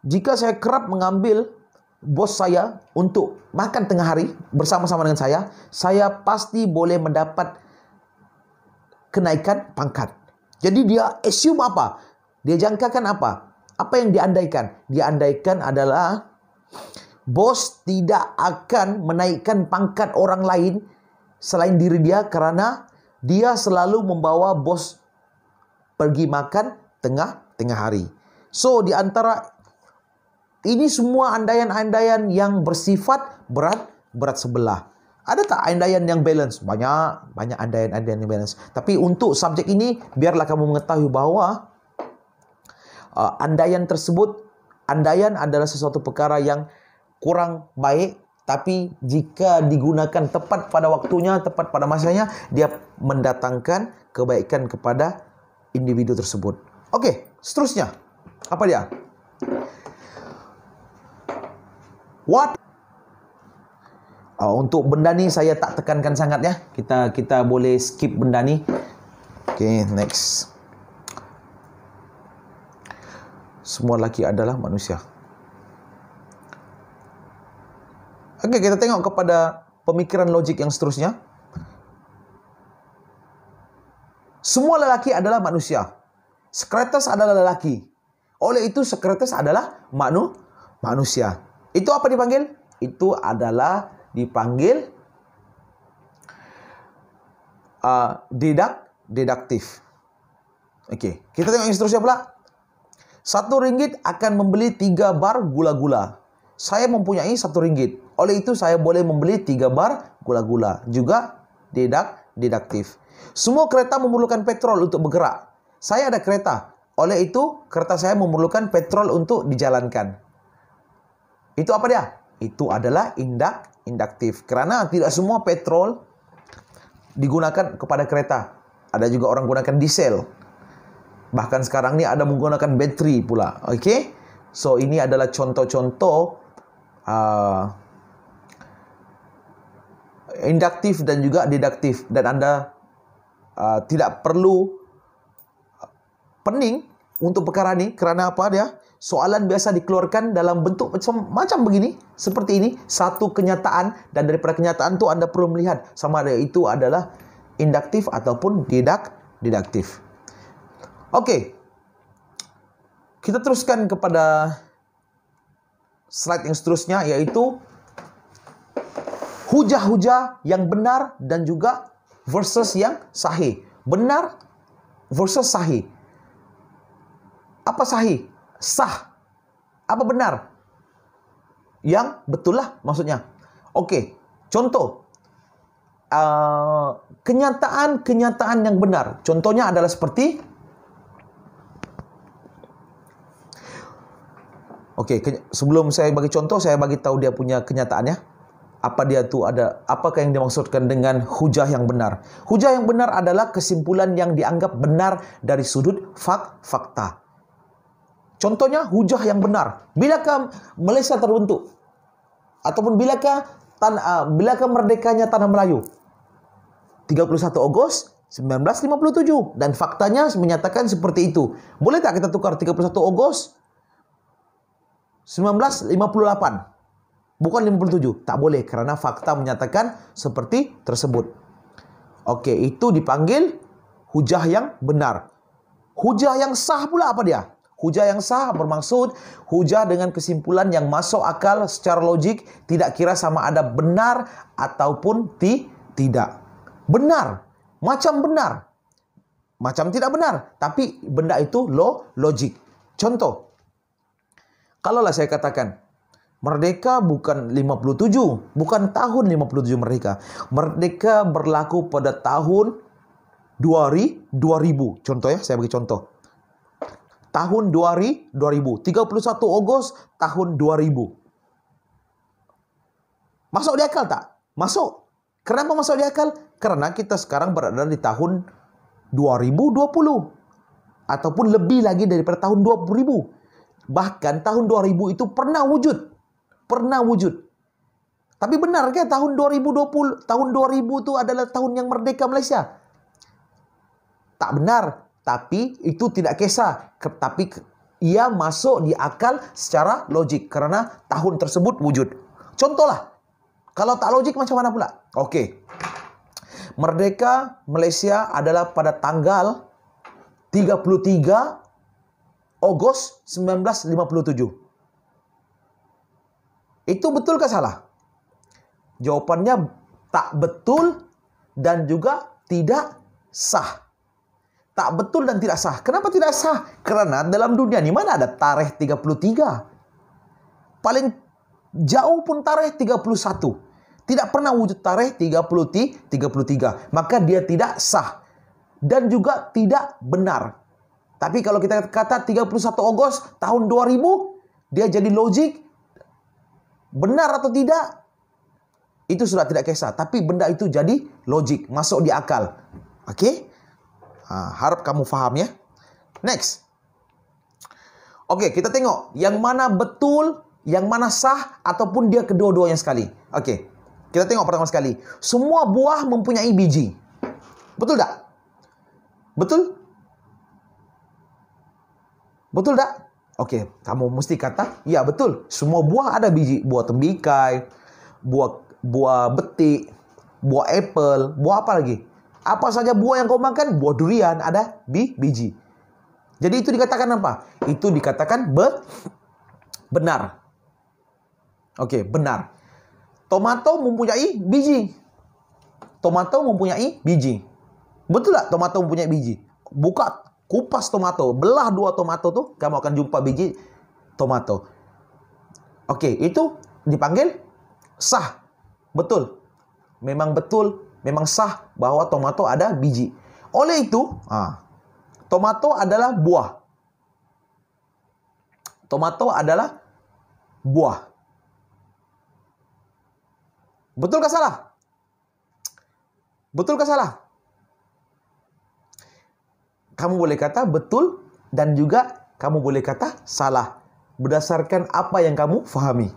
Jika saya kerap mengambil bos saya untuk makan tengah hari bersama-sama dengan saya pasti boleh mendapat kenaikan pangkat. Jadi dia assume apa? Dia jangkakan apa? Apa yang diandaikan? Diandaikan adalah bos tidak akan menaikkan pangkat orang lain selain diri dia karena dia selalu membawa bos pergi makan tengah hari. So di antara ini semua andaian-andaian yang bersifat berat sebelah. Ada tak andaian yang balance? Banyak andaian-andaian yang balance. Tapi untuk subjek ini biarlah kamu mengetahui bahwa andaian adalah sesuatu perkara yang kurang baik, tapi jika digunakan tepat pada waktunya, tepat pada masanya, dia mendatangkan kebaikan kepada individu tersebut. Oke, seterusnya. Apa dia? What? Untuk benda ni saya tak tekankan sangat ya. Kita boleh skip benda ni. Oke, next. Semua lelaki adalah manusia. Oke, kita tengok kepada pemikiran logik yang seterusnya. Semua lelaki adalah manusia. Socrates adalah lelaki. Oleh itu Socrates adalah manusia. Itu apa dipanggil? Itu adalah dipanggil deduktif. Oke, kita tengok yang seterusnya pula. RM1 akan membeli 3 bar gula-gula. Saya mempunyai RM1. Oleh itu saya boleh membeli 3 bar gula-gula. Juga deduktif. Semua kereta memerlukan petrol untuk bergerak. Saya ada kereta. Oleh itu kereta saya memerlukan petrol untuk dijalankan. Itu apa dia? Itu adalah induktif. Kerana tidak semua petrol digunakan kepada kereta. Ada juga orang gunakan diesel. Bahkan sekarang ni ada menggunakan bateri pula. Okey? So ini adalah contoh-contoh induktif dan juga deduktif. Dan anda tidak perlu pening untuk perkara ini. Kerana apa dia? Soalan biasa dikeluarkan dalam bentuk macam begini. Seperti ini. Satu kenyataan. Dan daripada kenyataan tu anda perlu melihat sama ada itu adalah induktif ataupun deduktif. Okey. Kita teruskan kepada slide yang seterusnya, iaitu hujah-hujah yang benar dan juga versus yang sahih. Benar versus sahih. Apa sahih? Sah. Apa benar? Yang betul lah maksudnya. Okey. Contoh. Kenyataan-kenyataan yang benar. Contohnya adalah seperti sebelum saya bagi contoh, saya bagi tahu dia punya kenyataannya. Apa dia tu ada, apakah yang dimaksudkan dengan hujah yang benar? Hujah yang benar adalah kesimpulan yang dianggap benar dari sudut fakta. Contohnya hujah yang benar. Bilakah Malaysia terbentuk? Ataupun bilakah merdekanya tanah Melayu? 31 Ogos 1957. Dan faktanya menyatakan seperti itu. Boleh tak kita tukar 31 Ogos 1958. Bukan 57. Tak boleh karena fakta menyatakan seperti tersebut. Oke, itu dipanggil hujah yang benar. Hujah yang sah pula apa dia? Hujah yang sah bermaksud hujah dengan kesimpulan yang masuk akal secara logik, tidak kira sama ada benar ataupun tidak. Benar, macam benar, macam tidak benar, tapi benda itu logik. Contoh, kalaulah saya katakan, merdeka bukan 57, bukan tahun 57 merdeka. Merdeka berlaku pada tahun 2000. Contoh ya, saya bagi contoh. Tahun 2000, 31 Ogos tahun 2000. Masuk di akal tak? Masuk. Kenapa masuk di akal? Karena kita sekarang berada di tahun 2020. Ataupun lebih lagi daripada tahun 2000. Bahkan tahun 2000 itu pernah wujud. Tapi benar ke tahun 2020, tahun 2000 itu adalah tahun yang merdeka Malaysia? Tak benar, tapi itu tidak kisah. Tapi ia masuk di akal secara logik karena tahun tersebut wujud. Contohlah, kalau tak logik macam mana pula? Oke. Merdeka Malaysia adalah pada tanggal 33 Ogos 1957. Itu betul ke salah? Jawapannya tak betul dan juga tidak sah. Tak betul dan tidak sah. Kenapa tidak sah? Karena dalam dunia ini mana ada tarikh 33? Paling jauh pun tarikh 31. Tidak pernah wujud tarikh 33. Maka dia tidak sah. Dan juga tidak benar. Tapi kalau kita kata 31 Ogos tahun 2000, dia jadi logik. Benar atau tidak, itu sudah tidak kisah. Tapi benda itu jadi logik, masuk di akal. Oke? Harap kamu faham ya. Next. Oke, kita tengok yang mana betul, yang mana sah, ataupun dia kedua-duanya sekali. Oke, kita tengok pertama sekali. Semua buah mempunyai biji. Betul tak? Betul? Betul tak? Oke, kamu mesti kata, ya betul. Semua buah ada biji. Buah tembikai, buah betik, buah apple, buah apa lagi? Apa saja buah yang kau makan, buah durian ada biji. Jadi itu dikatakan apa? Itu dikatakan benar. Oke, benar. Tomato mempunyai biji. Tomato mempunyai biji. Betul tak tomato mempunyai biji? Buka, kupas tomato, belah dua tomato tuh, kamu akan jumpa biji tomato. Oke, itu dipanggil sah. Betul. Memang betul, memang sah bahwa tomato ada biji. Oleh itu, tomato adalah buah. Tomato adalah buah. Betul ke salah? Betul ke salah? Kamu boleh kata betul dan juga kamu boleh kata salah. Berdasarkan apa yang kamu fahami.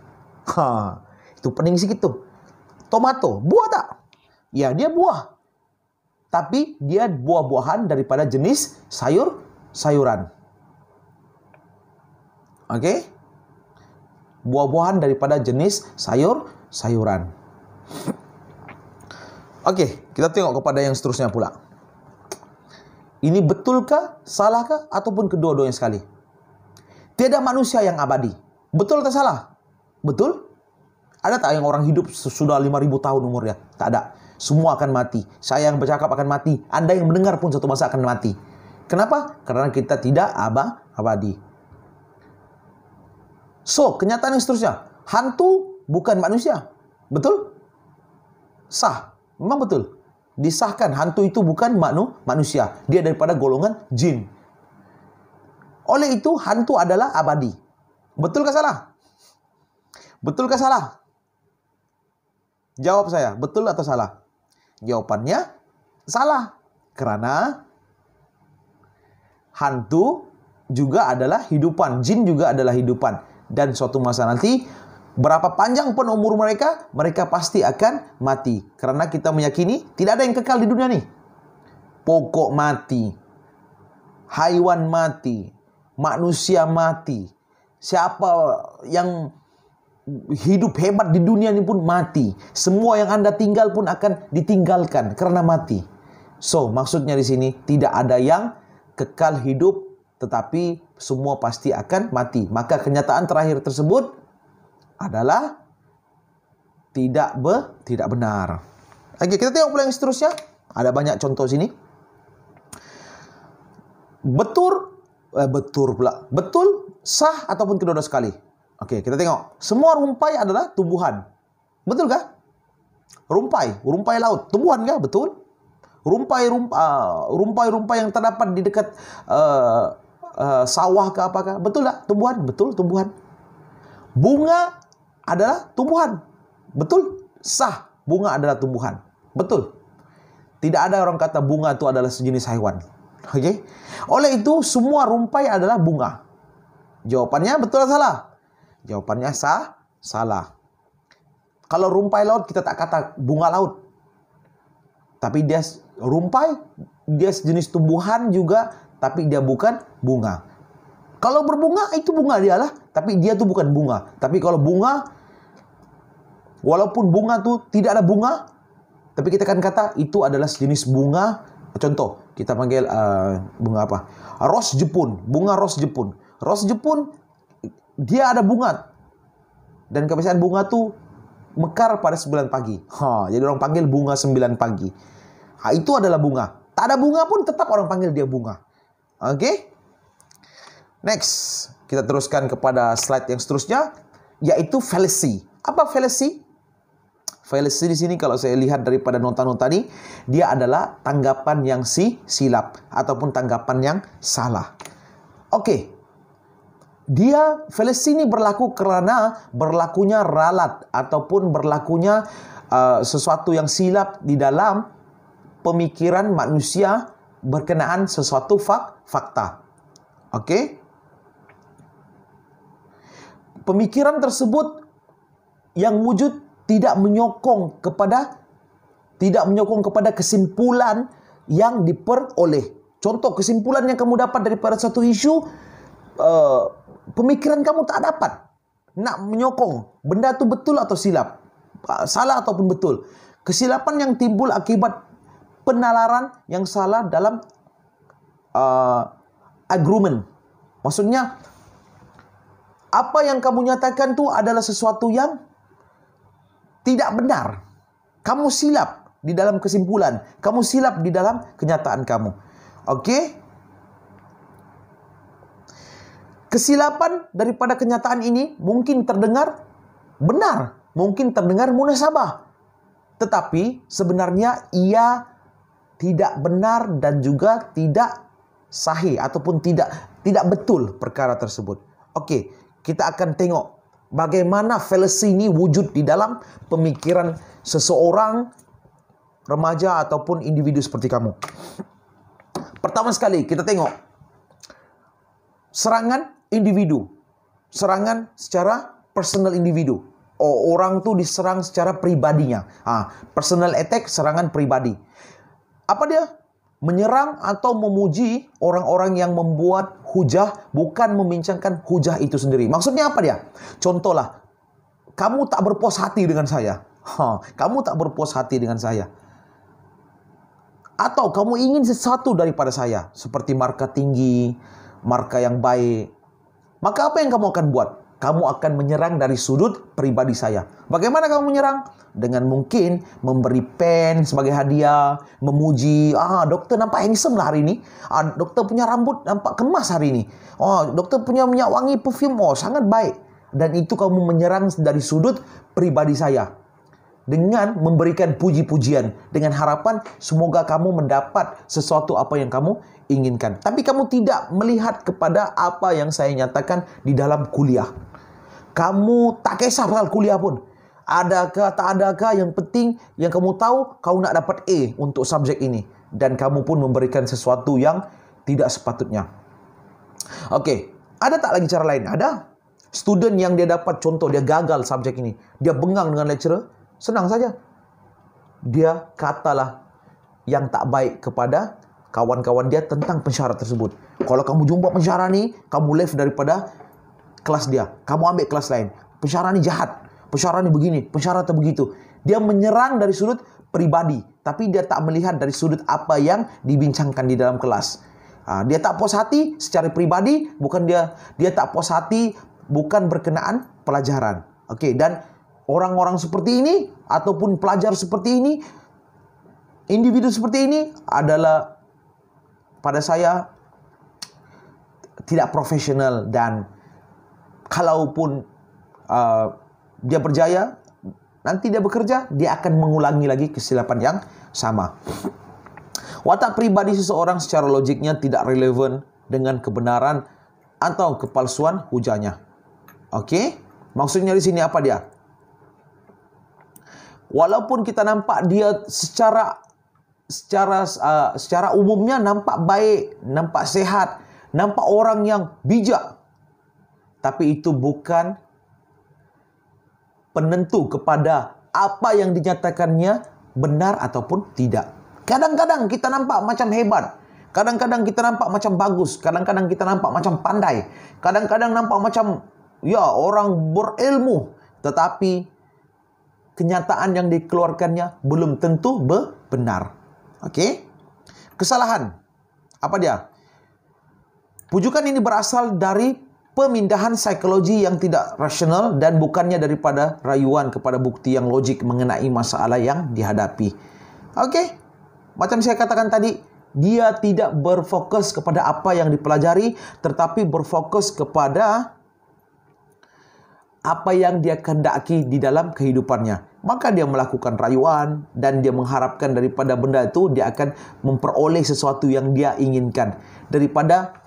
Itu penting segitu. Tomato, buah tak? Ya, dia buah. Tapi dia buah-buahan daripada jenis sayuran. Oke? Buah-buahan daripada jenis sayuran. Oke, kita tengok kepada yang seterusnya pula. Ini betulkah, salahkah, ataupun kedua-duanya sekali? Tiada manusia yang abadi. Betul atau salah? Betul? Ada tak yang orang hidup sudah 5.000 tahun umurnya? Tak ada. Semua akan mati. Saya yang bercakap akan mati. Anda yang mendengar pun suatu masa akan mati. Kenapa? Karena kita tidak abadi. So, kenyataan yang seterusnya. Hantu bukan manusia. Betul? Sah. Memang betul. Disahkan hantu itu bukan manusia. Dia daripada golongan jin. Oleh itu, hantu adalah abadi. Betul ke salah? Betul ke salah? Jawab saya, betul atau salah? Jawabannya salah. Karena hantu juga adalah hidupan. Jin juga adalah hidupan. Dan suatu masa nanti, berapa panjang pun umur mereka, mereka pasti akan mati. Karena kita meyakini tidak ada yang kekal di dunia ini. Pokok mati, haiwan mati, manusia mati, Siapa yang hidup hebat di dunia ini pun mati. Semua yang Anda tinggal pun akan ditinggalkan karena mati. So, maksudnya di sini tidak ada yang kekal hidup, tetapi semua pasti akan mati. Maka kenyataan terakhir tersebut adalah tidak benar. Oke, kita tengok pula yang seterusnya. Ada banyak contoh sini. Betul, sah ataupun kedua-dua sekali. Oke, kita tengok. Semua rumpai adalah tumbuhan. Betul kah? Rumpai laut, tumbuhan kah? Betul. Rumpai yang terdapat di dekat sawah ke apakah? Betul tak? Tumbuhan? Betul, tumbuhan. Bunga adalah tumbuhan. Betul. Sah. Bunga adalah tumbuhan. Betul. Tidak ada orang kata bunga itu adalah sejenis hewan. Oke. Oleh itu, semua rumpai adalah bunga. Jawapannya betul atau salah? Jawapannya salah. Kalau rumpai laut, kita tak kata bunga laut. Tapi dia rumpai, dia sejenis tumbuhan juga, tapi dia bukan bunga. Kalau berbunga, itu bunga dia lah. Tapi dia tuh bukan bunga. Tapi kalau bunga, walaupun bunga tuh tidak ada bunga, tapi kita akan kata itu adalah sejenis bunga. Contoh, kita panggil bunga apa? Ros Jepun. Bunga ros Jepun. Ros Jepun, dia ada bunga. Dan kebiasaan bunga tuh mekar pada 9 pagi. Jadi orang panggil bunga 9 pagi. Itu adalah bunga. Tak ada bunga pun tetap orang panggil dia bunga. Oke? Next, kita teruskan kepada slide yang seterusnya, yaitu fallacy. Apa fallacy? Fallacy di sini kalau saya lihat daripada nota-nota ini, dia adalah tanggapan yang silap ataupun tanggapan yang salah. Oke. Fallacy ini berlaku karena berlakunya ralat ataupun berlakunya sesuatu yang silap di dalam pemikiran manusia berkenaan sesuatu fakta. Oke? Pemikiran tersebut yang wujud tidak menyokong kepada kesimpulan yang diperoleh. Contoh kesimpulan yang kamu dapat daripada satu isu, pemikiran kamu tak dapat nak menyokong benda itu betul atau silap, salah ataupun betul. Kesilapan yang timbul akibat penalaran yang salah dalam argumen. Maksudnya, apa yang kamu nyatakan itu adalah sesuatu yang tidak benar. Kamu silap di dalam kesimpulan. Kamu silap di dalam kenyataan kamu. Oke? Kesilapan daripada kenyataan ini mungkin terdengar benar. Mungkin terdengar munasabah. Tetapi sebenarnya ia tidak benar dan juga tidak sahih ataupun tidak betul perkara tersebut. Oke, kita akan tengok bagaimana fallacy ini wujud di dalam pemikiran seseorang remaja ataupun individu seperti kamu. Pertama sekali kita tengok serangan individu. Serangan secara personal individu. Orang tuh diserang secara pribadinya. Personal attack, serangan pribadi. Apa dia? Menyerang atau memuji orang-orang yang membuat hujah, bukan membincangkan hujah itu sendiri. Maksudnya apa dia? Contohlah, kamu tak berpuas hati dengan saya. Kamu tak berpuas hati dengan saya. Atau kamu ingin sesuatu daripada saya, seperti markah tinggi, markah yang baik. Maka apa yang kamu akan buat? Kamu akan menyerang dari sudut pribadi saya. Bagaimana kamu menyerang? Dengan mungkin memberi pen sebagai hadiah, memuji, dokter nampak handsome lah hari ini. Dokter punya rambut nampak kemas hari ini. Dokter punya minyak wangi perfume, sangat baik. Dan itu kamu menyerang dari sudut pribadi saya. Dengan memberikan puji-pujian, dengan harapan semoga kamu mendapat sesuatu apa yang kamu inginkan. Tapi kamu tidak melihat kepada apa yang saya nyatakan di dalam kuliah. Kamu tak kisah pasal kuliah pun. Adakah, tak adakah, yang penting yang kamu tahu, kau nak dapat A untuk subjek ini. Dan kamu pun memberikan sesuatu yang tidak sepatutnya. Oke, ada tak lagi cara lain? Ada. Student yang dia dapat, contoh dia gagal subjek ini. Dia bengang dengan lecturer. Senang saja. Dia katalah yang tak baik kepada kawan-kawan dia tentang pensyarah tersebut. Kalau kamu jumpa pensyarah ni, kamu left daripada kelas dia, kamu ambil kelas lain. Pensyarah ini jahat, pensyarah ini begini, pensyarah itu begitu. Dia menyerang dari sudut pribadi, tapi dia tak melihat dari sudut apa yang dibincangkan di dalam kelas. Dia tak puas hati secara pribadi, dia tak puas hati bukan berkenaan pelajaran. Oke, dan orang-orang seperti ini ataupun pelajar seperti ini, individu seperti ini adalah pada saya tidak profesional, dan kalaupun dia berjaya, nanti dia bekerja, dia akan mengulangi lagi kesilapan yang sama. Watak pribadi seseorang secara logiknya tidak relevan dengan kebenaran atau kepalsuan hujahnya. Oke? Maksudnya di sini apa dia? Walaupun kita nampak dia secara umumnya nampak baik, nampak sehat, nampak orang yang bijak, tapi itu bukan penentu kepada apa yang dinyatakannya benar ataupun tidak. Kadang-kadang kita nampak macam hebat, kadang-kadang kita nampak macam bagus, kadang-kadang kita nampak macam pandai, kadang-kadang nampak macam orang berilmu, tetapi kenyataan yang dikeluarkannya belum tentu benar. Oke? Kesalahan. Apa dia? Pujukan ini berasal dari pemindahan psikologi yang tidak rasional dan bukannya daripada rayuan kepada bukti yang logik mengenai masalah yang dihadapi. Oke? Macam saya katakan tadi, dia tidak berfokus kepada apa yang dipelajari, tetapi berfokus kepada apa yang dia kehendaki di dalam kehidupannya. Maka dia melakukan rayuan dan dia mengharapkan daripada benda itu dia akan memperoleh sesuatu yang dia inginkan. Daripada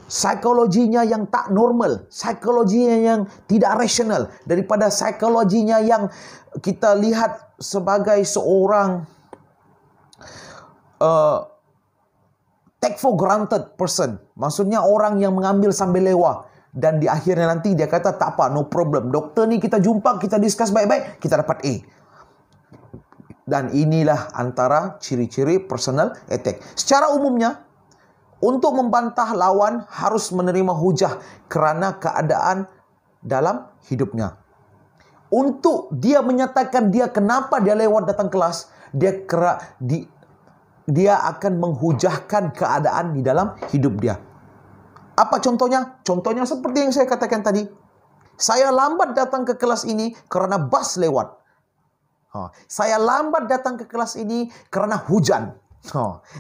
psikologinya yang tak normal, psikologinya yang tidak rasional, daripada psikologinya yang kita lihat sebagai seorang take for granted person. Maksudnya orang yang mengambil sambil lewat. Dan di akhirnya nanti dia kata, tak apa, no problem. Doktor ni kita jumpa, kita discuss baik-baik, kita dapat A. Dan inilah antara ciri-ciri personal attack. Secara umumnya, untuk membantah lawan harus menerima hujah kerana keadaan dalam hidupnya. Untuk dia menyatakan dia kenapa dia lewat datang kelas, dia akan menghujahkan keadaan di dalam hidup dia. Apa contohnya? Contohnya seperti yang saya katakan tadi. Saya lambat datang ke kelas ini kerana bas lewat. Saya lambat datang ke kelas ini kerana hujan.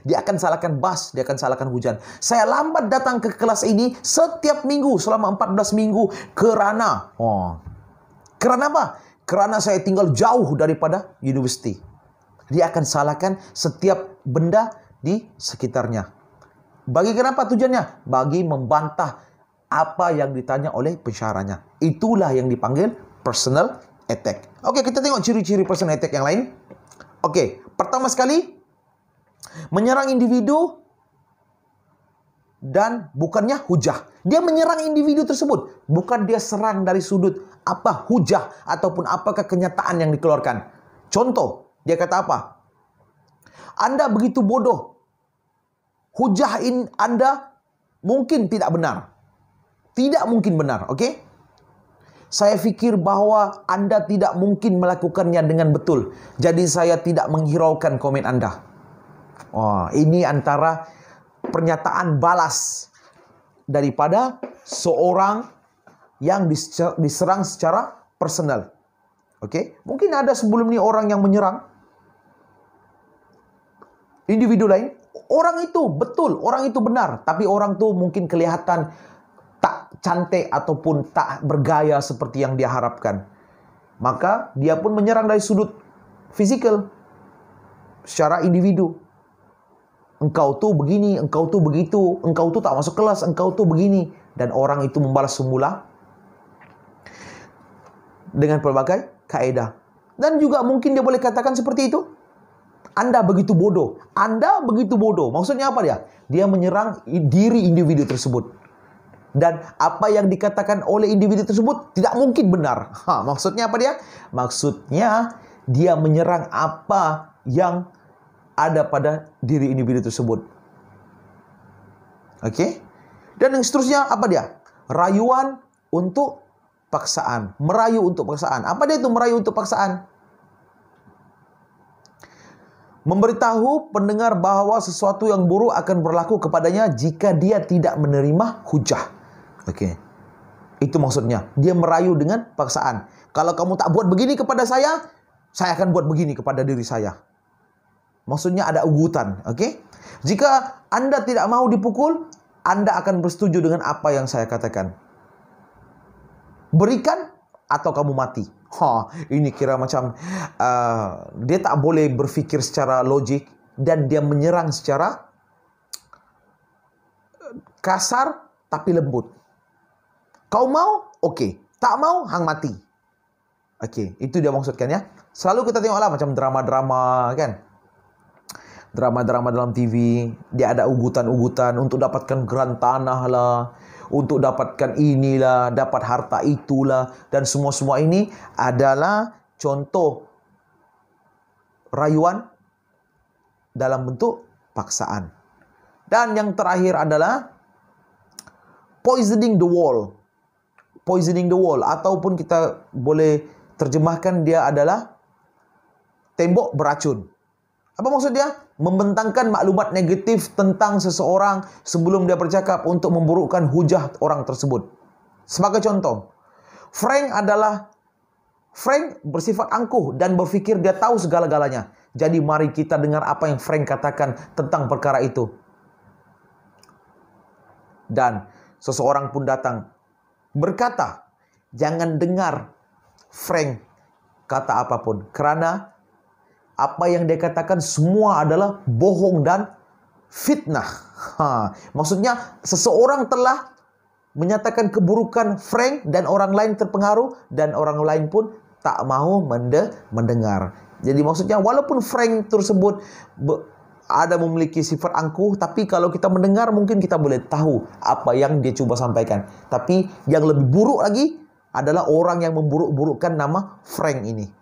Dia akan salahkan bas, dia akan salahkan hujan. Saya lambat datang ke kelas ini setiap minggu selama 14 minggu kerana apa? Kerana saya tinggal jauh daripada universiti. Dia akan salahkan setiap benda di sekitarnya. Bagi kenapa tujuannya? Bagi membantah apa yang ditanya oleh pensyarahnya. Itulah yang dipanggil personal attack. Oke, kita tengok ciri-ciri personal attack yang lain. Oke, pertama sekali, menyerang individu dan bukannya hujah. Dia menyerang individu tersebut. Bukan dia serang dari sudut apa hujah ataupun apakah kenyataan yang dikeluarkan. Contoh, dia kata apa? Anda begitu bodoh. Hujah Anda mungkin tidak benar. Tidak mungkin benar, oke? Saya fikir bahawa Anda tidak mungkin melakukannya dengan betul. Jadi saya tidak menghiraukan komen Anda. Ini antara pernyataan balas daripada seorang yang diserang secara personal. Oke? Mungkin ada sebelum ini orang yang menyerang individu lain. Orang itu betul, orang itu benar. Tapi orang itu mungkin kelihatan tak cantik ataupun tak bergaya seperti yang dia harapkan. Maka dia pun menyerang dari sudut fisikal, secara individu. Engkau tu begini, engkau tu begitu, engkau tu tak masuk kelas, engkau tu begini. Dan orang itu membalas semula dengan pelbagai kaedah. Dan juga mungkin dia boleh katakan seperti itu. Anda begitu bodoh. Anda begitu bodoh. Maksudnya apa dia? Dia menyerang diri individu tersebut. Dan apa yang dikatakan oleh individu tersebut tidak mungkin benar. Maksudnya apa dia? Maksudnya dia menyerang apa yang ada pada diri individu tersebut. Oke? Dan yang seterusnya apa dia? Rayuan untuk paksaan. Merayu untuk paksaan. Apa dia itu merayu untuk paksaan? Memberitahu pendengar bahwa sesuatu yang buruk akan berlaku kepadanya jika dia tidak menerima hujah. Okey. Itu maksudnya. Dia merayu dengan paksaan. Kalau kamu tak buat begini kepada saya akan buat begini kepada diri saya. Maksudnya ada ugutan. Okey. Jika Anda tidak mau dipukul, Anda akan bersetuju dengan apa yang saya katakan. Berikan atau kamu mati. Ini kira macam dia tak boleh berfikir secara logik dan dia menyerang secara kasar tapi lembut. Kau mau? Okey. Tak mau? Hang mati. Okey, itu dia maksudkan ya. Selalu kita tengoklah macam drama-drama kan. Drama-drama dalam TV, dia ada ugutan-ugutan untuk dapatkan geran tanah lah, untuk dapatkan inilah, dapat harta itulah, dan semua-semua ini adalah contoh rayuan dalam bentuk paksaan. Dan yang terakhir adalah poisoning the wall. Poisoning the wall, ataupun kita boleh terjemahkan dia adalah tembok beracun. Apa maksud dia? Membentangkan maklumat negatif tentang seseorang sebelum dia bercakap untuk memburukkan hujah orang tersebut. Sebagai contoh, Frank bersifat angkuh dan berfikir dia tahu segala-galanya. Jadi mari kita dengar apa yang Frank katakan tentang perkara itu. Dan seseorang pun datang berkata, jangan dengar Frank kata apapun, kerana apa yang dia katakan semua adalah bohong dan fitnah. Maksudnya seseorang telah menyatakan keburukan Frank dan orang lain terpengaruh dan orang lain pun tak mahu mendengar. Jadi maksudnya walaupun Frank tersebut ada memiliki sifat angkuh, tapi kalau kita mendengar mungkin kita boleh tahu apa yang dia cuba sampaikan. Tapi yang lebih buruk lagi adalah orang yang memburuk-burukkan nama Frank ini.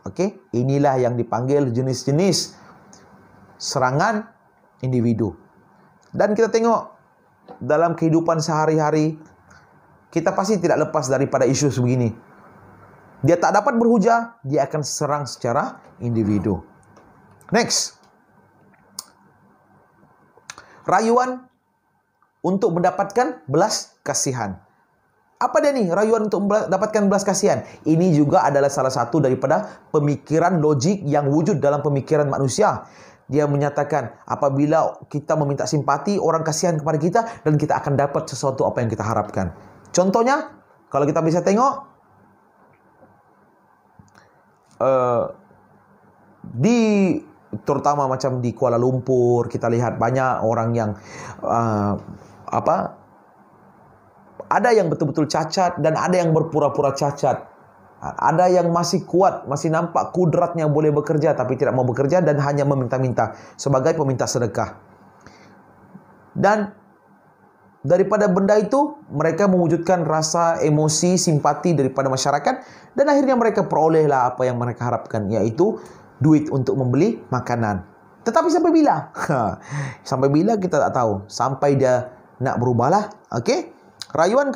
Okey, inilah yang dipanggil jenis-jenis serangan individu. Dan kita tengok dalam kehidupan sehari-hari, kita pasti tidak lepas daripada isu sebegini. Dia tak dapat berhujah, dia akan serang secara individu. Next. Rayuan untuk mendapatkan belas kasihan. Apa dia nih rayuan untuk mendapatkan belas kasihan? Ini juga adalah salah satu daripada pemikiran logik yang wujud dalam pemikiran manusia. Dia menyatakan apabila kita meminta simpati, orang kasihan kepada kita dan kita akan dapat sesuatu apa yang kita harapkan. Contohnya, kalau kita bisa tengok terutama macam di Kuala Lumpur, kita lihat banyak orang yang ada yang betul-betul cacat dan ada yang berpura-pura cacat. Ada yang masih kuat, masih nampak kudratnya boleh bekerja tapi tidak mau bekerja dan hanya meminta-minta sebagai peminta sedekah. Dan daripada benda itu, mereka mewujudkan rasa emosi, simpati daripada masyarakat dan akhirnya mereka perolehlah apa yang mereka harapkan, iaitu duit untuk membeli makanan. Tetapi sampai bila? Sampai bila kita tak tahu. Sampai dia nak berubahlah. Okey? Rayuan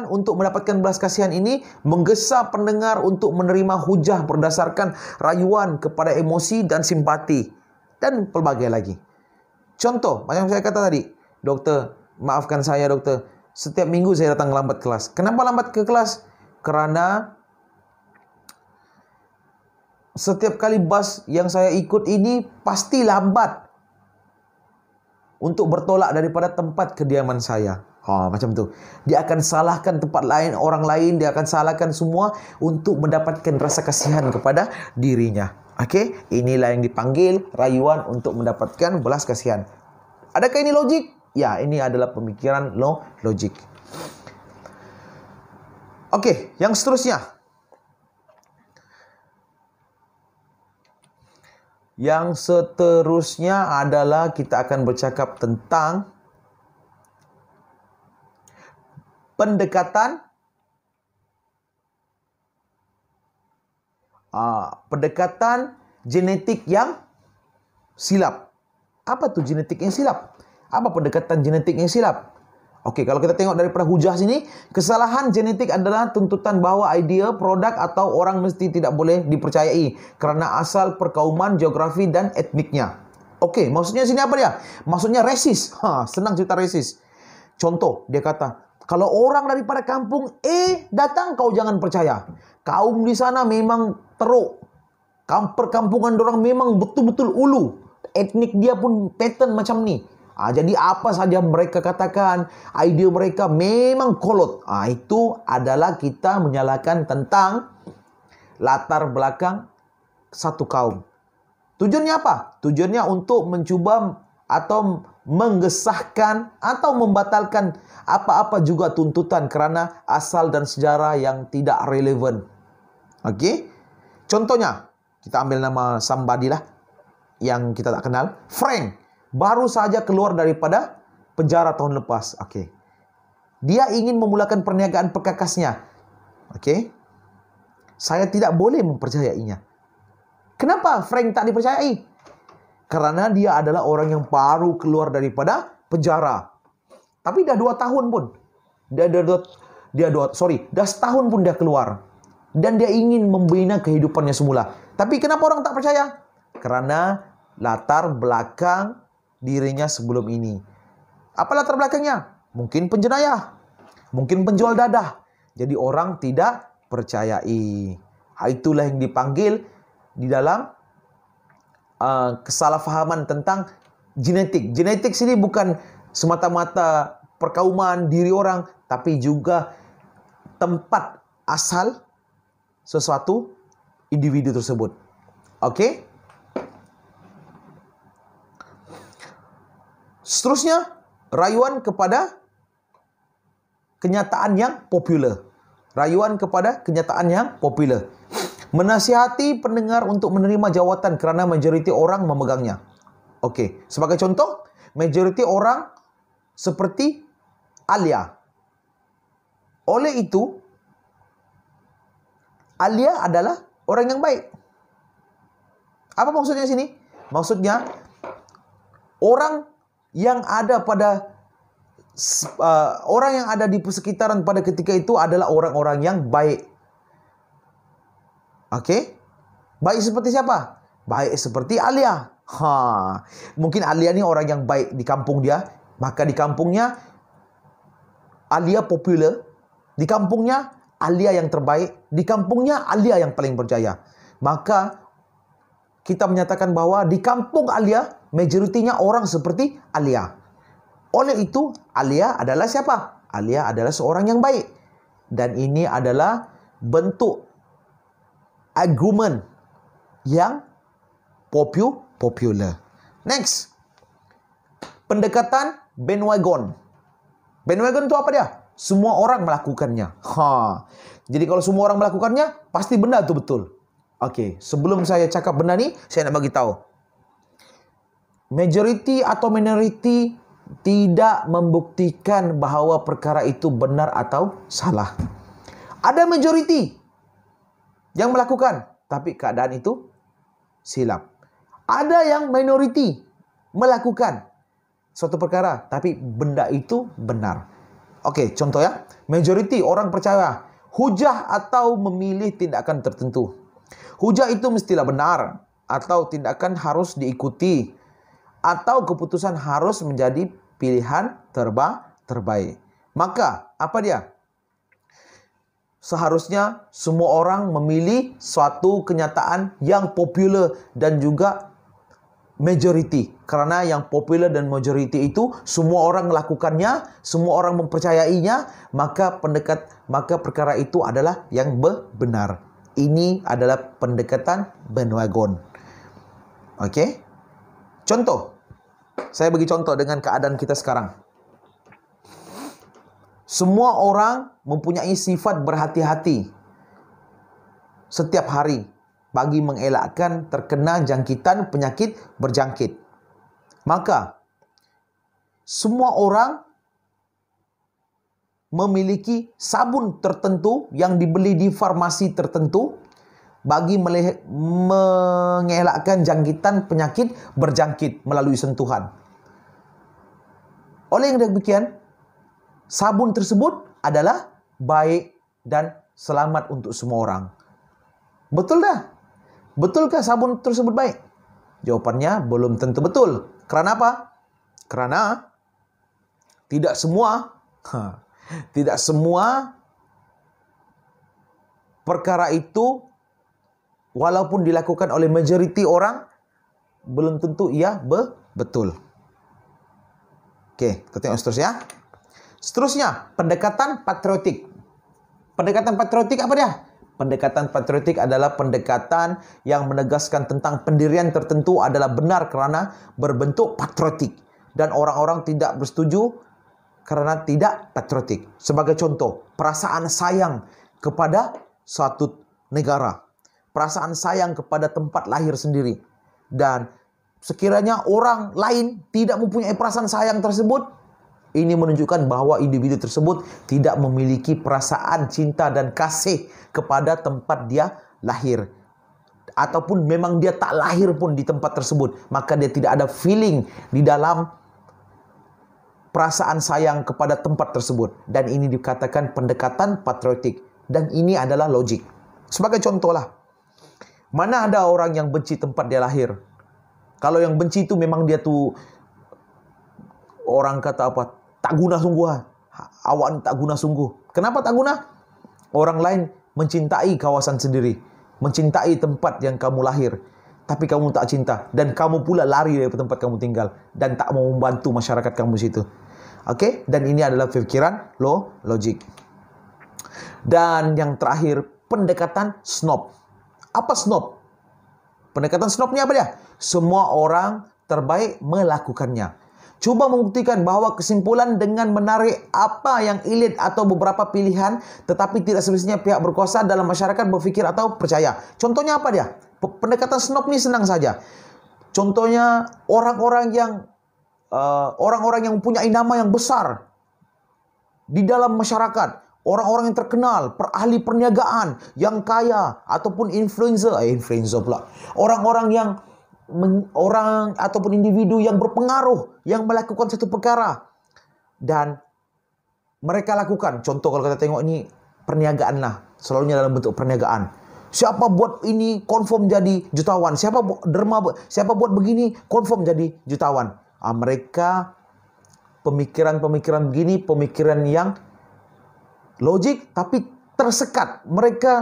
untuk mendapatkan belas kasihan ini menggesa pendengar untuk menerima hujah berdasarkan rayuan kepada emosi dan simpati dan pelbagai lagi. Contoh, macam saya kata tadi, doktor, maafkan saya doktor, setiap minggu saya datang lambat kelas. Kenapa lambat ke kelas? Kerana setiap kali bas yang saya ikut ini pasti lambat untuk bertolak daripada tempat kediaman saya. Macam tu. Dia akan salahkan tempat lain, orang lain, dia akan salahkan semua untuk mendapatkan rasa kasihan kepada dirinya. Okey, inilah yang dipanggil rayuan untuk mendapatkan belas kasihan. Adakah ini logik? Ya, ini adalah pemikiran logik. Okey, yang seterusnya. Yang seterusnya adalah kita akan bercakap tentang pendekatan genetik yang silap. Apa tu genetik yang silap? Apa pendekatan genetik yang silap? Oke, kalau kita tengok daripada hujah sini, kesalahan genetik adalah tuntutan bahwa idea, produk atau orang mesti tidak boleh dipercayai kerana asal perkauman, geografi dan etniknya. Oke, maksudnya sini apa dia? Maksudnya resis. Senang cerita resis. Contoh, dia kata, kalau orang daripada kampung datang, kau jangan percaya. Kaum di sana memang teruk. Perkampungan orang memang betul-betul ulu. Etnik dia pun pattern macam ni. Jadi apa saja mereka katakan, idea mereka memang kolot. Itu adalah kita menyalahkan tentang latar belakang satu kaum. Tujuannya apa? Tujuannya untuk mencuba atau menggesahkan atau membatalkan apa-apa juga tuntutan kerana asal dan sejarah yang tidak relevan. Okey? Contohnya, kita ambil nama somebody lah yang kita tak kenal. Frank baru saja keluar daripada penjara tahun lepas. Okey. Dia ingin memulakan perniagaan perkakasnya. Okey. Saya tidak boleh mempercayainya. Kenapa Frank tak dipercayai? Karena dia adalah orang yang baru keluar daripada penjara. Tapi dah 2 tahun pun. Dah setahun pun dia keluar. Dan dia ingin membina kehidupannya semula. Tapi kenapa orang tak percaya? Karena latar belakang dirinya sebelum ini. Apa latar belakangnya? Mungkin penjenayah. Mungkin penjual dadah. Jadi orang tidak percayai. Itulah yang dipanggil di dalam kesalahfahaman tentang genetik. Genetik sini bukan semata-mata perkauman diri orang, tapi juga tempat asal sesuatu individu tersebut. Okey? Seterusnya, rayuan kepada kenyataan yang popular. Rayuan kepada kenyataan yang popular. Menasihati pendengar untuk menerima jawatan kerana majoriti orang memegangnya. Okey, sebagai contoh, majoriti orang seperti Alia. Oleh itu, Alia adalah orang yang baik. Apa maksudnya sini? Maksudnya, orang yang ada pada orang yang ada di persekitaran pada ketika itu adalah orang-orang yang baik. Okey? Baik seperti siapa? Baik seperti Alia. Mungkin Alia ni orang yang baik di kampung dia, maka di kampungnya Alia popular, di kampungnya Alia yang terbaik, di kampungnya Alia yang paling berjaya. Maka kita menyatakan bahawa di kampung Alia majoritinya orang seperti Alia. Oleh itu, Alia adalah siapa? Alia adalah seorang yang baik. Dan ini adalah bentuk argument yang popular. Next. Pendekatan bandwagon. Bandwagon itu apa dia? Semua orang melakukannya. Jadi kalau semua orang melakukannya, pasti benda itu betul. Okey, sebelum saya cakap benda ni, saya nak bagi tahu. Majority atau minority tidak membuktikan bahawa perkara itu benar atau salah. Ada majority yang melakukan, tapi keadaan itu silap. Ada yang minority melakukan suatu perkara, tapi benda itu benar. Okey, contoh ya. Majority orang percaya hujah atau memilih tindakan tertentu. Hujah itu mestilah benar, atau tindakan harus diikuti, atau keputusan harus menjadi pilihan terbaik. Maka, apa dia? Seharusnya semua orang memilih suatu kenyataan yang popular dan juga majority. Karena yang popular dan majority itu semua orang melakukannya, semua orang mempercayainya, maka perkara itu adalah yang benar. Ini adalah pendekatan bandwagon. Okey? Contoh. Saya bagi contoh dengan keadaan kita sekarang. Semua orang mempunyai sifat berhati-hati setiap hari bagi mengelakkan terkena jangkitan penyakit berjangkit. Maka, semua orang memiliki sabun tertentu yang dibeli di farmasi tertentu bagi mengelakkan jangkitan penyakit berjangkit melalui sentuhan. Oleh yang demikian, sabun tersebut adalah baik dan selamat untuk semua orang. Betul dah? Betulkah sabun tersebut baik? Jawapannya belum tentu betul. Karena apa? Karena tidak semua perkara itu walaupun dilakukan oleh majoriti orang, belum tentu ia betul. Oke, kita tengok seterusnya. Seterusnya, pendekatan patriotik. Pendekatan patriotik apa dia? Pendekatan patriotik adalah pendekatan yang menegaskan tentang pendirian tertentu adalah benar karena berbentuk patriotik. Dan orang-orang tidak bersetuju karena tidak patriotik. Sebagai contoh, perasaan sayang kepada suatu negara. Perasaan sayang kepada tempat lahir sendiri. Dan sekiranya orang lain tidak mempunyai perasaan sayang tersebut, ini menunjukkan bahwa individu tersebut tidak memiliki perasaan cinta dan kasih kepada tempat dia lahir. Ataupun memang dia tak lahir pun di tempat tersebut. Maka dia tidak ada feeling di dalam perasaan sayang kepada tempat tersebut. Dan ini dikatakan pendekatan patriotik. Dan ini adalah logik. Sebagai contoh lah. Mana ada orang yang benci tempat dia lahir? Kalau yang benci itu memang dia tuh orang kata apa? Tak guna sungguh. Awak tak guna sungguh. Kenapa tak guna? Orang lain mencintai kawasan sendiri. Mencintai tempat yang kamu lahir. Tapi kamu tak cinta. Dan kamu pula lari dari tempat kamu tinggal. Dan tak mau membantu masyarakat kamu situ. Oke? Dan ini adalah pikiran logik. Dan yang terakhir, pendekatan snob. Apa snob? Pendekatan snob ni apa dia? Semua orang terbaik melakukannya. Cuba membuktikan bahawa kesimpulan dengan menarik apa yang elit atau beberapa pilihan, tetapi tidak semestinya pihak berkuasa dalam masyarakat berfikir atau percaya. Contohnya apa dia? Pendekatan snob ni senang saja. Contohnya orang-orang yang mempunyai nama yang besar di dalam masyarakat. Orang-orang yang terkenal, ahli perniagaan, yang kaya, ataupun influencer pula. Orang-orang yang ataupun individu yang berpengaruh, yang melakukan satu perkara. Dan mereka lakukan. Contoh kalau kita tengok ini, perniagaan lah. Selalunya dalam bentuk perniagaan. Siapa buat ini, confirm jadi jutawan. Siapa buat begini, confirm jadi jutawan. Mereka pemikiran-pemikiran begini, pemikiran yang logik tapi tersekat. Mereka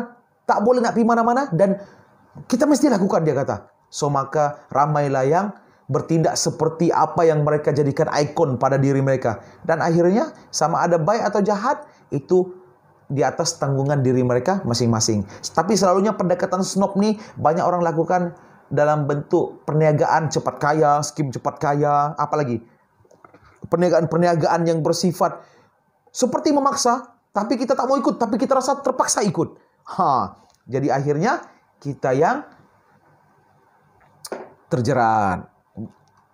tak boleh nak pergi mana-mana dan kita mesti lakukan, dia kata. So maka ramailah yang bertindak seperti apa yang mereka jadikan ikon pada diri mereka. Dan akhirnya sama ada baik atau jahat itu di atas tanggungan diri mereka masing-masing. Tapi selalunya pendekatan snob ni banyak orang lakukan dalam bentuk perniagaan cepat kaya, skim cepat kaya, apalagi perniagaan yang bersifat seperti memaksa. Tapi kita tak mau ikut, tapi kita rasa terpaksa ikut. Jadi akhirnya kita yang terjerat.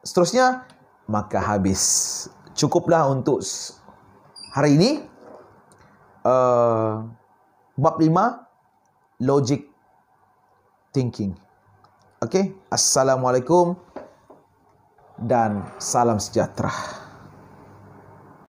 Seterusnya, maka habis. Cukuplah untuk hari ini. Bab 5, logic thinking. Okey, assalamualaikum dan salam sejahtera.